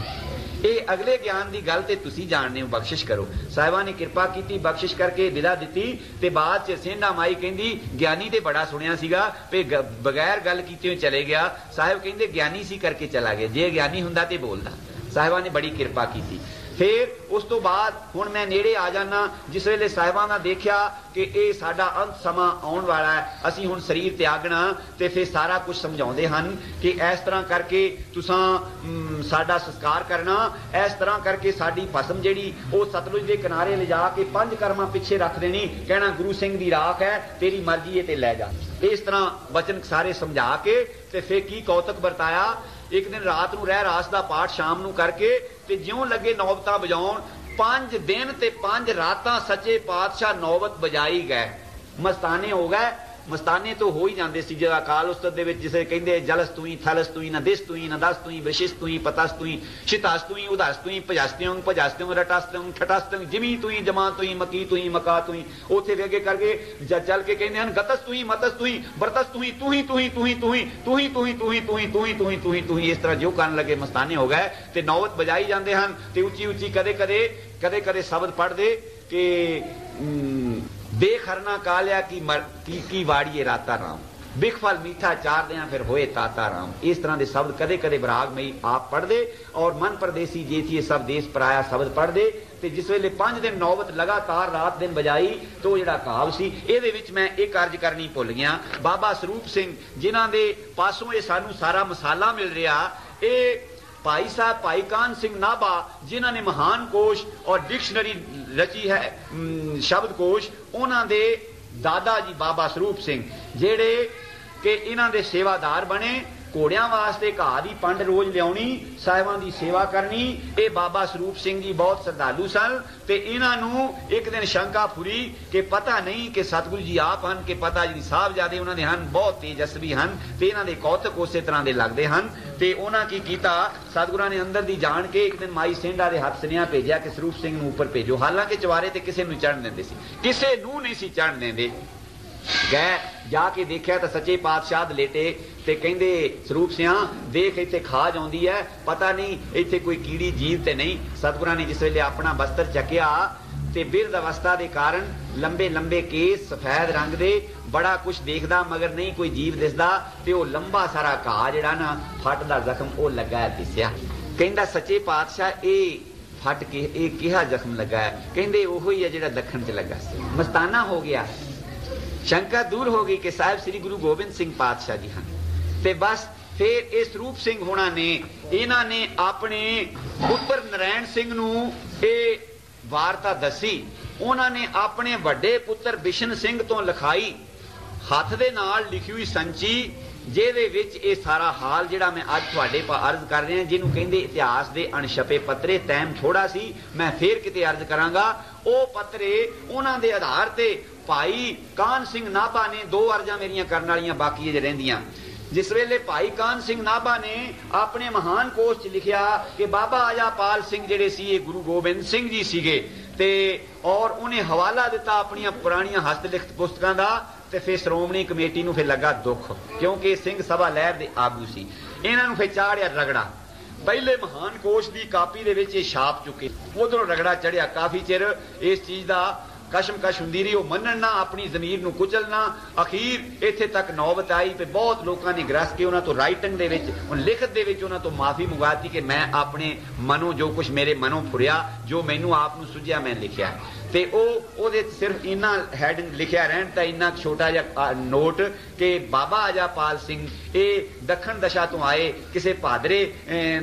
ये अगले ज्ञान की गल ते तुसी जानने हो, बख्शिश करो। साहिबा ने कृपा की, बख्शिश करके विदा दी। ते बाद च सेंधा माई कहती ज्ञानी तो बड़ा सुनिया सीगा पे बगैर गल कीते चले गया। साहिब कहते ज्ञानी सी करके चला गया, जे ज्ञानी हुंदा ते बोलदा। साहिबा ने बड़ी कृपा की। फिर उस तो बाद हुण मैं नेड़े आ जाना, जिस वेले साहिबां दा देखिया कि ये साडा अंत समा आउण वाला है, असीं हुण शरीर त्यागना, ते फिर सारा कुछ समझाउंदे हन कि इस तरह करके तुसां साडा संस्कार करना, इस तरह करके साडी भस्म जिहड़ी वो सतलुज के किनारे ले जाके 5 कर्मां पिछे रख देनी, कहना गुरु सिंह दी राख है, तेरी मर्जी है ते लै जा। इस तरह वचन सारे समझा के ते फिर की कौतक बरताया। एक दिन रात नूं रह रास दा पाठ शाम नूं करके ते ज्यों लगे नौबतां बजाउण, 5 दिन ते 5 रातां सच्चे पातशाह नौबत बजाई गए। मस्ताने हो गए, मस्ताने तो हो ही जाते सी। जो अकाल उस्तत दे विच जिसे कहंदे जलस तू ही, थलस तू ही, न दिस तू ही, न दस तू ही, विशिष तू ही, पतस तू ही, शितास तू ही, उदास तू ही, भजस्त्यों भजस्त्यों, रटस्त्यों ठटस्त्यों, जिमी तू ही, जमा तू ही, मकी तू ही, मका तू ही। उत्थे वे अगे करके चल के कहंदे हन गतस तू ही, मतस तू ही, बरतस तू ही, तू ही तू ही तू ही तू ही तू ही तू ही तू ही तू ही तू ही तू ही तू ही तू ही। इस तरह जो करन लगे मस्ताने हो गए ते नौबत बजाई जाते हैं। ते उच्ची उच्ची कदे कदे कदे कदे शब्द पढ़दे कि बेखरना कालिया की वाड़िए राता राम, बिखफल मीठा चार दिया फिर होए ताता राम। इस तरह के शब्द कदे कदे बराग में आप पढ़ दे। और मन परदेसी जे थी सब देश पराया शब्द पढ़ दे। ते जिस वेले 5 दिन नौबत लगातार रात दिन बजाई तो जिहड़ा काव सी इहदे विच मैं एक अर्ज करनी भुल गया। बाबा सरूप सिंह जिन्हां दे पासों ये सानू सारा मसाला मिल रहा, ये भाई साहब भाई कान सिंह नाभा जिन्होंने महान कोश और डिक्शनरी रची है, शब्दकोश, उन्होंने दे दादा जी बाबा सरूप सिंह जेड़े कि इन्हां दे सेवादार बने। घोड़ियां वास्ते घाह दी पंड रोज लियाउणी, साहिबां दी सेवा करनी। ये बाबा सरूप सिंह जी बहुत श्रद्धालु सन। ते इन्हां नूं एक दिन शंका फुरी कि पता नहीं कि सतगुरु जी आप हन कि पता जी साहबजादे उन्हां दे हन, बहुत तेजस्वी हन ते इन्हां दे कौतक उसे तरह दे लगदे हन। ते उन्हां की कीता, सतगुरां ने अंदर दी जान के एक दिन माई सेंधा दे हत्थ सुनेहा भेजिया कि सरूप सिंह नूं उपर भेजो। हालांकि चवारे ते किसे नूं चढ़न दिंदे सी, किसे नूं नहीं सी चढ़न दिंदे। गए जाके देखिया तो सच्चे पातशाह लेटे ते कहंदे सरूप सिंह देख इत्थे खाज आउंदी है, पता नहीं इत्थे कोई कीड़ी जीव ते नहीं। सतगुरां ने जिस वेले अपना बस्तर चकिया ते बिरध अवस्था के कारण लंबे लंबे केस सफेद रंग दे, बड़ा कुछ देखदा मगर नहीं कोई जीव दिसदा। ते वो लंबा सारा घाह जिहड़ा ना फट दा जख्म वो लगा दिसिया। कहंदा सच्चे पातशाह ए फट के ए किहा जख्म लगा है? कहंदे ओहो ही है जिहड़ा दखन च लगा सी। मस्ताना हो गया, शंका दूर हो गई कि साहिब श्री गुरु गोबिंद सिंह पातशाह जी हैं। ते बस फिर इस रूप सिंह होना ने इन्हां ने अपने पुत्र नारायण सिंह नूं ये वार्ता दसी। उन्होंने अपने वड्डे पुत्र बिशन सिंह तो लिखाई, हथ दे नाल लिखी हुई संची, जिहदे विच ये सारा हाल जिहड़ा मैं अज तुहाडे पा अर्ज कर रहा, जिन्हों कहंदे इतिहास दे अणछपे पत्रे। टाइम थोड़ा सी, मैं फिर किते अर्ज करांगा। वो पत्रे उन्हां दे आधार ते भाई कान सिंह नाभा ने 2 अर्जां मेरियां करन वालियां बाकी अजे रहिंदियां। जिस वेले भाई कान सिंह नाभा ने अपने महान कोश च लिखिया कि बाबा आजापाल सिंह जिहड़े सी ये गुरु गोबिंद सिंह जी सीगे ते और उन्हें हवाला दिता अपनी पुरानियां हस्तलिखत पुस्तकां दा। ते फिर श्रोमणी कमेटी नूं फिर लगा दुख, क्योंकि सिंह सभा लहर दे आगू सी। इन्हां नूं फिर चाढ़िया रगड़ा। पहले महान कोश की कापी दे विच छाप चुके, उधरों रगड़ा चढ़िया। काफी चिर इस चीज का कशमकश हुंदी रही, वो मनना अपनी जमीर नूं कुचलना। अखीर इत्थे तक नौबत आई कि बहुत लोगों ने ग्रस के उन्हां तो राइटिंग दे विच लिखत दे विच उन्हां तो माफी मंगवाती कि मैं अपने मनों जो कुछ मेरे मनों फुरिया, जो मैनू आप नूं सुझिया मैं लिखिया। ते ओहदे सिर्फ इन्ना हैडिंग लिखिया रहन तां इन्ना छोटा जिहा नोट कि बाबा आजापाल सिंह ये दखन दशा तो आए, किसी भादरे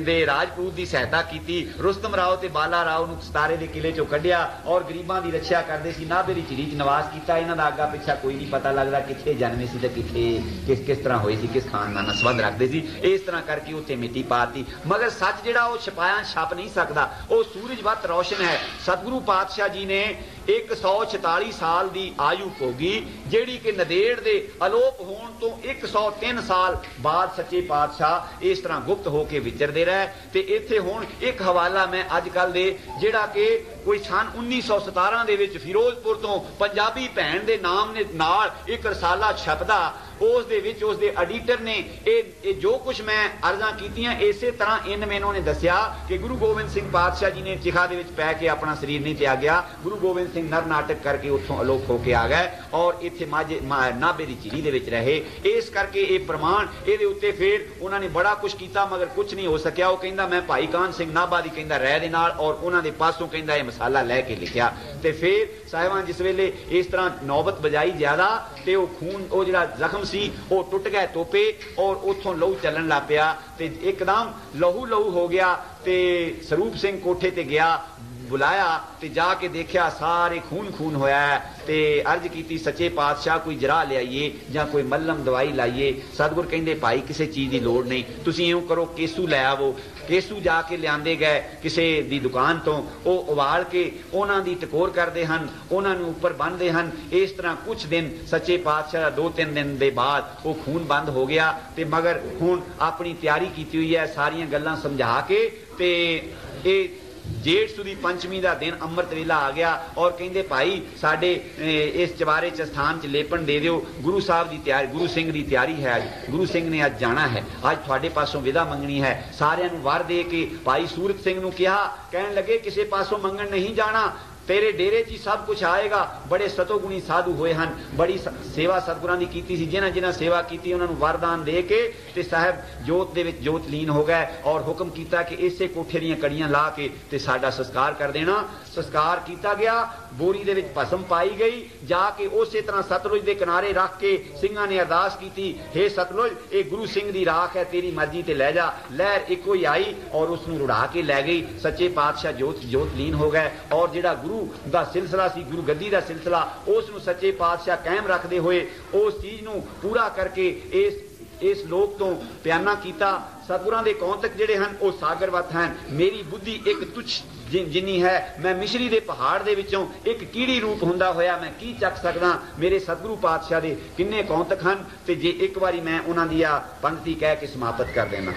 दे राजपूत की सहायता की, रुस्तम राव ते बाला राव नूं सतारे दे किले चों कढिया और गरीबां दी रक्षा करदे सी। नाभे दी झिड़ी च निवास कीता। इन्हां दा आगा पिछा कोई नहीं पता लगदा कित्थे जन्मे सी ते कित्थे किस तरह होई सी, किस खानदान नाल संबंध रखदे सी। इस तरह करके उत्थे मिट्टी पाती। मगर सच जिहड़ा वो छपाया छप नहीं सकदा, वो सूरज वत रोशन है। सतगुरु पातशाह जी ने 146 साल की आयु भोगी, जिहड़ी कि नदेड़ दे अलोप होण तो 103 साल बाद सच्चे पातशाह इस तरह गुप्त होके विचरदे रहे। ते इत्थे हुण एक हवाला मैं अजकल दे जिहड़ा कि कोई सन 1917 दे विच फिरोजपुर तो पंजाबी भैन दे नाम ने नाल एक रसाला छपदा, उस दे विच उस दे एडिटर ने ये जो कुछ मैं अर्जां कीतियां इसे तरह इन मैनू ने दसिया कि गुरु गोबिंद सिंह पातशाह जी ने चिखा दे विच पै के अपना शरीर नहीं त्यागया। गुरु गोबिंद सिंह नर नाटक करके उत्थों अलोप होके आ गए और इत्थे नाभे दी झीरी दे विच रहे। इस करके ये प्रमाण इहदे उत्ते फिर उन्होंने बड़ा कुछ किया मगर कुछ नहीं हो सकिया। वो कहंदा मैं भाई कान सिंह नाभा दी कहंदा रह दे नाल और उन्हां दे पासों कहंदा ये मसाला लैके लिखिया। ते फिर साहिबान जिस वेले इस तरह नौबत बजाई ज्यादा ते वो खून वो जिहड़ा जख्म सी वो टुट गए तोपे और उत्थों लहू चलन लग पिया ते एकदम लहू लहू हो गया। ते सरूप सिंह कोठे ते गया बुलाया ते जाके देखिया सारे खून खून होया ते अर्ज की सच्चे पातशाह कोई जरा लियाइए या कोई मल्लम दवाई लाइए। सतगुर कहंदे भाई किसी चीज़ की लोड़ नहीं, तुसीं इउं करो केसू लै आवो। केसू जाके लियाते गए किसी दी दुकान तो वो उबाल के उन्हां दी टकोर करते हैं, उन्होंने उपर बन्नते हैं। इस तरह कुछ दिन सच्चे पातशाह 2-3 दिन के बाद वो खून बंद हो गया ते मगर हुण अपनी तैयारी की हुई है सारियां गल्लां समझा के ते जेठ सुदी पंचमी का दिन अमृत वेला आ गया और कहते भाई साडे इस चबारे च स्थान च लेपन दे दिओ। गुरु साहब की तैयारी गुरु सिंह की तैयारी है, अज गुरु सिंह ने अज जाना है, अज थोड़े पासों विदा मंगनी है। सारियां नूं वर दे के भाई सूरत सिंह नूं कहा, कहन लगे किसी पासों मंगण नहीं जाना, तेरे डेरे च सब कुछ आएगा। बड़े सतोगुणी साधु होए हैं, बड़ी सेवा सतगुरां दी कीती सी, जिन्हां जिन्हां सेवा की उन्होंने वरदान दे के ते साहब जोत दे विच जोत लीन हो गए और हुक्म किया कि इसे कोठे दीयां कड़ियां ला के ते साडा संस्कार कर देना। संस्कार किया गया, बोरी दे विच भस्म पाई गई, जाके उसे तरह सतलुज के किनारे रख के सिंघां ने अरदास की, हे सतलुज ये गुरु सिंह की राख है, तेरी मर्जी ते लै जा। लहर एको ही आई और उसनूं रुड़ा के लै गई। सच्चे पातशाह जोत लीन हो गए और जिहड़ा गुरु दा सिलसिला सी, गुरु गद्दी दा सिलसिला, उसनूं सच्चे पातशाह कायम रखते हुए उस चीज़ नूं पूरा करके इस लोक तो प्याना किया। सतगुरां दे कौंतक जिहड़े हन वो सागरवत हैं। मेरी बुद्धि एक तुच्छ जिन्नी है, मैं मिश्री दे पहाड़ दे विचों एक कीड़ी रूप हुंदा होया मैं की चक सकदा। मेरे सतगुरु पातशाह दे किन्ने कौंतक हन ते जे एक बारी मैं उन्हां दी पंक्ति कह के समाप्त कर देना।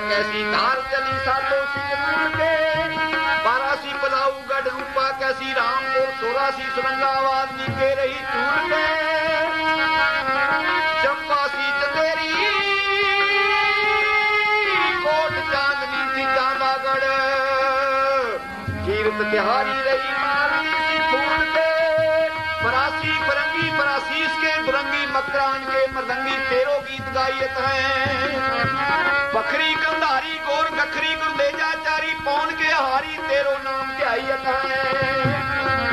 कैसी धार चली सालो सिंह के, 12 पलाऊ गढ़ रूपा कैसी रामपुर, 16 सुरंगाबाद नीके रही चूर के, चंपा सी चंदेरी कोट चांदनी सी चांदागढ़, कीरत तिहारी रही मारनी सी फूल के, 82 फरंगी 82 के दुरंगी मकरान के मरदंगी 13 गीत गायत हैं। बखरी कंधारी गोर गखरी गुरदेजा चारी पौन के हारी 13 नाम ध्यायत हैं।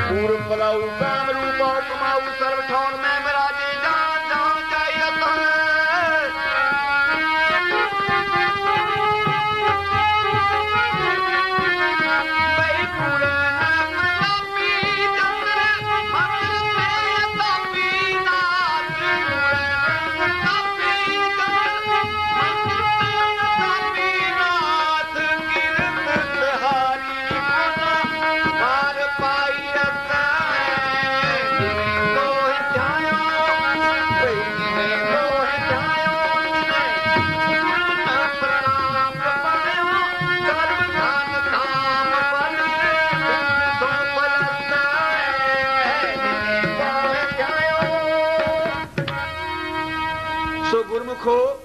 पूर्व पलाऊ काम रूपा कमाऊ सर्व ठौर में मराजे जान जान जायत हैं।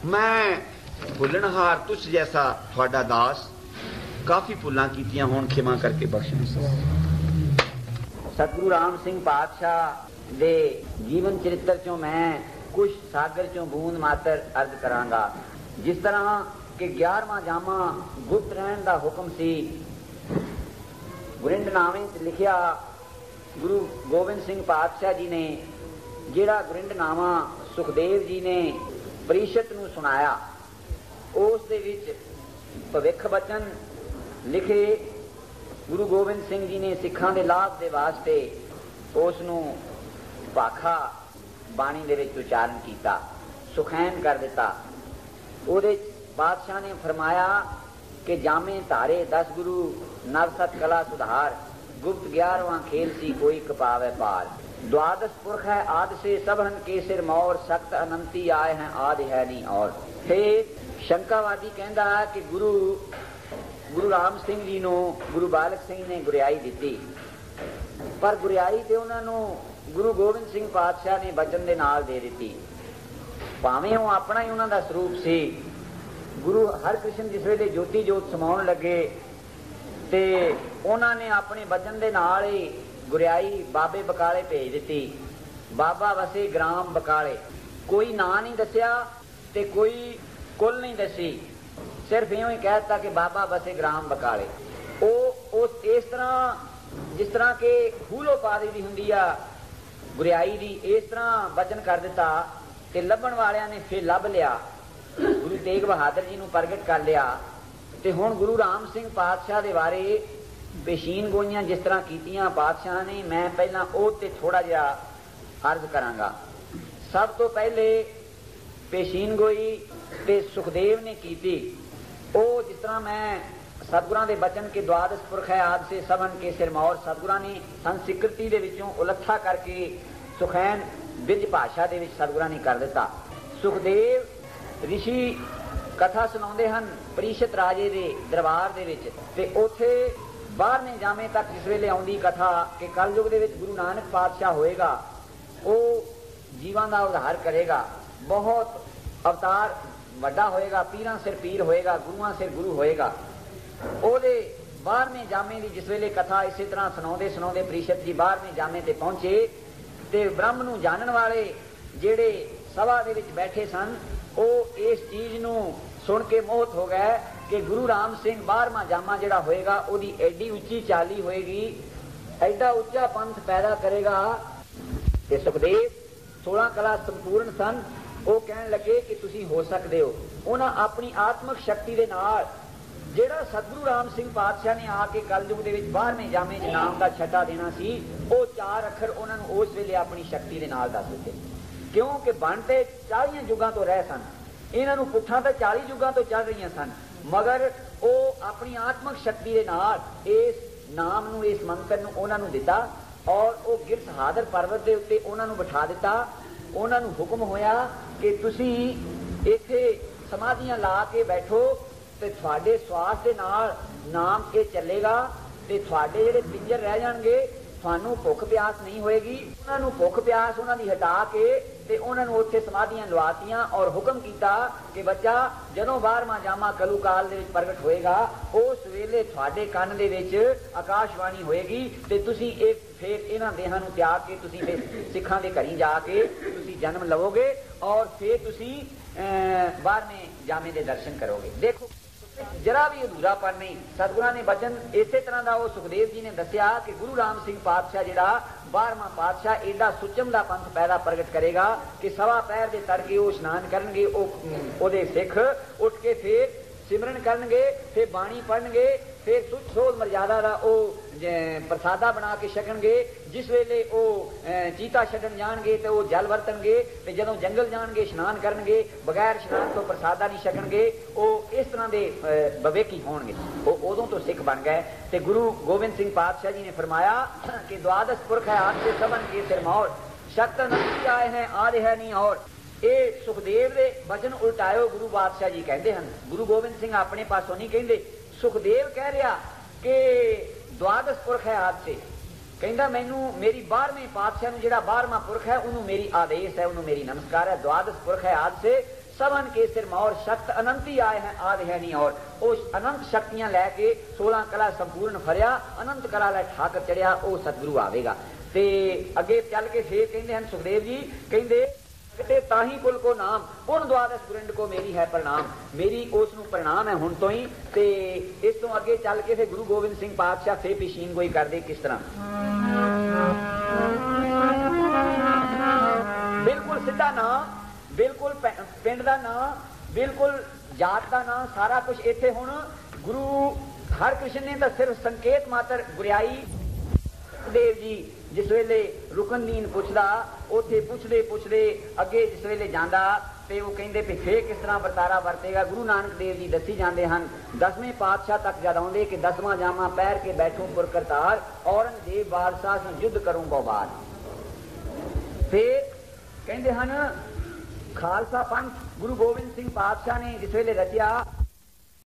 मैं भुलनहार तुझ जैसा थोड़ा दास, काफी भुलां कीतियां होण खिमा करके बख्शना। सतगुरु राम सिंह पातशाह दे जीवन चरित्र चों मैं कुछ सागर चों बूंद मात्र अर्ज करांगा। जिस तरह कि 11वां जामा गुप्त रहन दा हुक्म सी, गुरिंडनामे च लिखिया गुरु गोबिंद सिंह पातशाह जी ने, जिहड़ा गुरिंडनामा सुखदेव जी ने परिषद नूं सुनाया, उस दे विच भविख बचन लिखे गुरु गोबिंद सिंह जी ने सिखां दे लाभ दे वास्ते उस नूं भाखा बाणी दे विच उचारण कीता, सुखैन कर दिता। ਉਹਦੇ बादशाह ने फरमाया कि जामे धारे 10 गुरु नवसत कला सुधार, गुप्त 11वां खेल सी कोई कपावे पार, द्वादश पुरख है आदि से सबहन के सिर मोर, सख्त अनंती आए हैं आदि है नहीं और। फिर शंकावादी कहता है कि गुरु राम सिंह जी नूं गुरु बालक सिंह ने गुरियाई दी, पर गुरियाई ते उन्होंने गुरु गोबिंद सिंह पातशाह ने बचन दे नाल दे दी। भावें वो अपना ही उन्हों का स्वरूप सी। गुरु हरकृष्ण जिस वेले ज्योति जोत समाउण लगे ते उन्होंने अपने बचन दे नाल ही गुरियाई बाबे बकाले भेज दी। बाबा वसे ग्राम बकाले, कोई ना नहीं दसिया ते कोई कुल नहीं दसी, सिर्फ इं ही कहता कि बाबा वसे ग्राम बकाले। इस तरह जिस तरह के हूलो पादी दी हुंदी आ गुरियाई दी, इस तरह बचन कर दिता ते लभण वालियां ने फिर लभ लिया, गुरु तेग बहादुर जी नूं प्रगट कर लिया। ते हुण गुरु राम सिंह पातशाह दे बारे पेशीन गोईयां जिस तरह कीतियां पातशाह ने, मैं पहला ओह ते थोड़ा जिहा अर्ज करांगा। सब तो पहले पेशीन गोई ते सुखदेव ने कीती, ओह जिस तरह मैं सतगुरां दे बचन के द्वादश पुरख है आदि से सबन के सिर मोर, सतगुरां ने संस्कृति दे विचों उलत्था करके सुखैन विज भाषा दे विच सतगुरां ने कर दिता। सुखदेव ऋषि कथा सुनाउंदे हन परिषद राजे दे दरबार दे विच, ते उथे 12वें जामे तक जिस वेले आउंदी कथा कि कलयुग दे विच गुरु नानक पातशाह होएगा, ਉਹ जीवां दा उद्धार करेगा, बहुत अवतार वड्डा होएगा, पीरां सिर पीर होएगा, गुरुआं सिर गुरु होएगा। ਉਹਦੇ 12वें जामे की जिस वेले कथा इसी तरह सुनाउंदे सुनाउंदे परिषद जी 12वें जामे ते पहुंचे ते ब्रह्म नूं जानन वाले ਜਿਹੜੇ सभा दे विच बैठे सन, ਉਹ इस चीज नूं सुन के मोहित हो गए कि गुरु राम सिंह 12वां जामा जिहड़ा होएगा ਉਹਦੀ एडी उच्ची चाली होएगी, एडा उच्चा पंथ पैदा करेगा। ते सुखदेव 16 कला संपूर्ण सन, ਉਹ कहन लगे कि तुसीं हो सकदे हो। उन्हां अपनी आत्मक शक्ति दे नाल ਜਿਹੜਾ सतगुरु राम सिंह पातशाह ने आके कलयुग ਦੇ ਵਿੱਚ 12वें ਜਾਮੇ 'ਚ ਨਾਮ ਦਾ ਛੱਟਾ ਦੇਣਾ ਸੀ, ਉਹ 4 ਅੱਖਰ ਉਹਨਾਂ ਨੂੰ ਉਸ ਵੇਲੇ ਆਪਣੀ ਸ਼ਕਤੀ ਦੇ ਨਾਲ ਦੱਸ ਦਿੱਤੇ। ਕਿਉਂਕਿ ਬਣ ਤੇ 40 ਯੁੱਗਾਂ ਤੋਂ ਰਹੇ ਸਨ, ਇਹਨਾਂ ਨੂੰ ਪੁੱਠਾਂ ਤਾਂ 40 ਯੁੱਗਾਂ ਤੋਂ ਚੱਲ ਰਹੀਆਂ ਸਨ, ਮਗਰ ਉਹ ਆਪਣੀ ਆਤਮਕ ਸ਼ਕਤੀ ਦੇ ਨਾਲ ਇਸ ਨਾਮ ਨੂੰ, ਇਸ ਮੰਤਰ ਨੂੰ ਉਹਨਾਂ ਨੂੰ ਦਿੱਤਾ ਔਰ ਉਹ ਗਿਰਸ ਹਾਦਰ ਪਰਬਤ ਦੇ ਉੱਤੇ ਉਹਨਾਂ ਨੂੰ ਬਿਠਾ ਦਿੱਤਾ। ਉਹਨਾਂ ਨੂੰ ਹੁਕਮ ਹੋਇਆ ਕਿ ਤੁਸੀਂ ਇੱਥੇ ਸਮਾਧੀਆਂ ਲਾ ਕੇ ਬੈਠੋ ਤੇ ਤੁਹਾਡੇ ਸਵਾਸ ਦੇ ਨਾਲ ਨਾਮ ਇਹ ਚੱਲੇਗਾ ਤੇ ਤੁਹਾਡੇ ਜਿਹੜੇ ਪਿੰਜਰ ਰਹਿ ਜਾਣਗੇ, ਤੁਹਾਨੂੰ ਭੁੱਖ ਪਿਆਸ ਨਹੀਂ ਹੋਏਗੀ। ਉਹਨਾਂ ਨੂੰ ਭੁੱਖ ਪਿਆਸ ਉਹਨਾਂ ਦੀ ਹਟਾ ਕੇ ਤੇ ਉਹਨਾਂ ਨੂੰ ਉੱਥੇ ਸਮਾਧੀਆਂ ਲਵਾਤੀਆਂ ਔਰ ਹੁਕਮ ਕੀਤਾ ਕਿ ਬੱਚਾ ਜਦੋਂ 12ਵਾਂ ਜਾਮਾ ਕਲੂ ਕਾਲ ਦੇ ਵਿੱਚ ਪ੍ਰਗਟ ਹੋਏਗਾ, ਉਸ ਵੇਲੇ ਤੁਹਾਡੇ ਕੰਨ ਦੇ ਵਿੱਚ ਆਕਾਸ਼ਵਾਣੀ ਹੋਏਗੀ ਤੇ ਤੁਸੀਂ ਇਹ ਫਿਰ ਇਹਨਾਂ ਦੇਹਾਂ ਨੂੰ ਤਿਆਗ ਕੇ ਤੁਸੀਂ ਫਿਰ ਸਿੱਖਾਂ ਦੇ ਘਰੀ ਜਾ ਕੇ ਤੁਸੀਂ ਜਨਮ ਲਵੋਗੇ ਔਰ ਫਿਰ ਤੁਸੀਂ 12ਵੇਂ ਜਾਮੇ ਦੇ ਦਰਸ਼ਨ ਕਰੋਗੇ। ਦੇਖੋ जरा भी अधूरापन नहीं, सतगुरां ने बचन इसे तरह का वो सुखदेव जी ने दसिया कि गुरु राम सिंह पातशाह जिहड़ा 12वां पातशाह एडा सुचम दा पंथ पैदा प्रगट करेगा कि सवा पैर दे तड़के वो इशनान करनगे, ओहदे सिख उठ के फिर सिमरन करनगे, फिर बाणी पढ़नगे, फिर सुच सोध मर्यादा का वो प्रसादा बना के छकणगे। जिस वेले वो चीता छड्डण जाणगे तो वो जल वरतणगे, ते जदों जंगल जाणगे इशनान करनगे, बगैर इशनान तो प्रसादा नहीं छकणगे। वो इस तरह के बवेकी होणगे। वो उदों तो सिख बन गए। ते गुरु गोबिंद सिंह पातशाह जी ने फरमाया कि द्वादश पुरख है आज से सबन के सिर मोर, शक्त नहीं आए हैं आदि है नहीं और। ये सुखदेव दे वचन उल्टायो गुरु बादशाह जी कहते हैं। गुरु गोबिंद सिंह अपने पासों नहीं कहते, सुखदेव कह रहा कि द्वादश पुरख है आज से, कहता मैनू मेरी 12वें पातशाह नूं जिहड़ा 12वां पुरख है उन्होंने मेरी आदेश है, उन्होंने मेरी नमस्कार है। द्वादश पुरख है आज से सबन के सिर मोर, शक्त अनंत ही आए हैं आदि है नहीं और। उस अनंत शक्तियां लैके 16 कला संपूर्ण फरिया, अनंत कला लै ठाकर चढ़िया, वो सतगुरु आवेगा। ते अगे चल के फिर कहते हैं सुखदेव जी कहते ते ताही कुल को नाम उन द्वादश गुरिंड को मेरी है प्रणाम। मेरी उस नूं प्रणाम है हुण तो ही। ते इस तो अगे चल के फिर गुरु गोबिंद सिंह पातशाह फिर पेशीन गोई कर दे किस तरह। बिल्कुल सीधा ना, बिल्कुल पिंड दा ना, बिल्कुल जात दा ना, सारा कुछ इत्थे हुण गुरु हरकृष्ण ने तो सिर्फ संकेत मात्र गुरियाई। देव जी जिस वेले रुकनदीन पुछदा उथे पुछदे पुछदे अगे जिस वेले जांदा ते वो कहंदे भी फिर किस तरह बरतारा वरतेगा। गुरु नानक देव जी दसी जांदे हन 10वें पातशाह तक जद आउंदे कि 10वां जामा पैर के बैठूं पुर करतार औरंगजेब बादशाह से युद्ध करूं बाद। फिर कहंदे हन खालसा पंथ गुरु गोबिंद सिंह पातशाह ने जिस वेले रचिया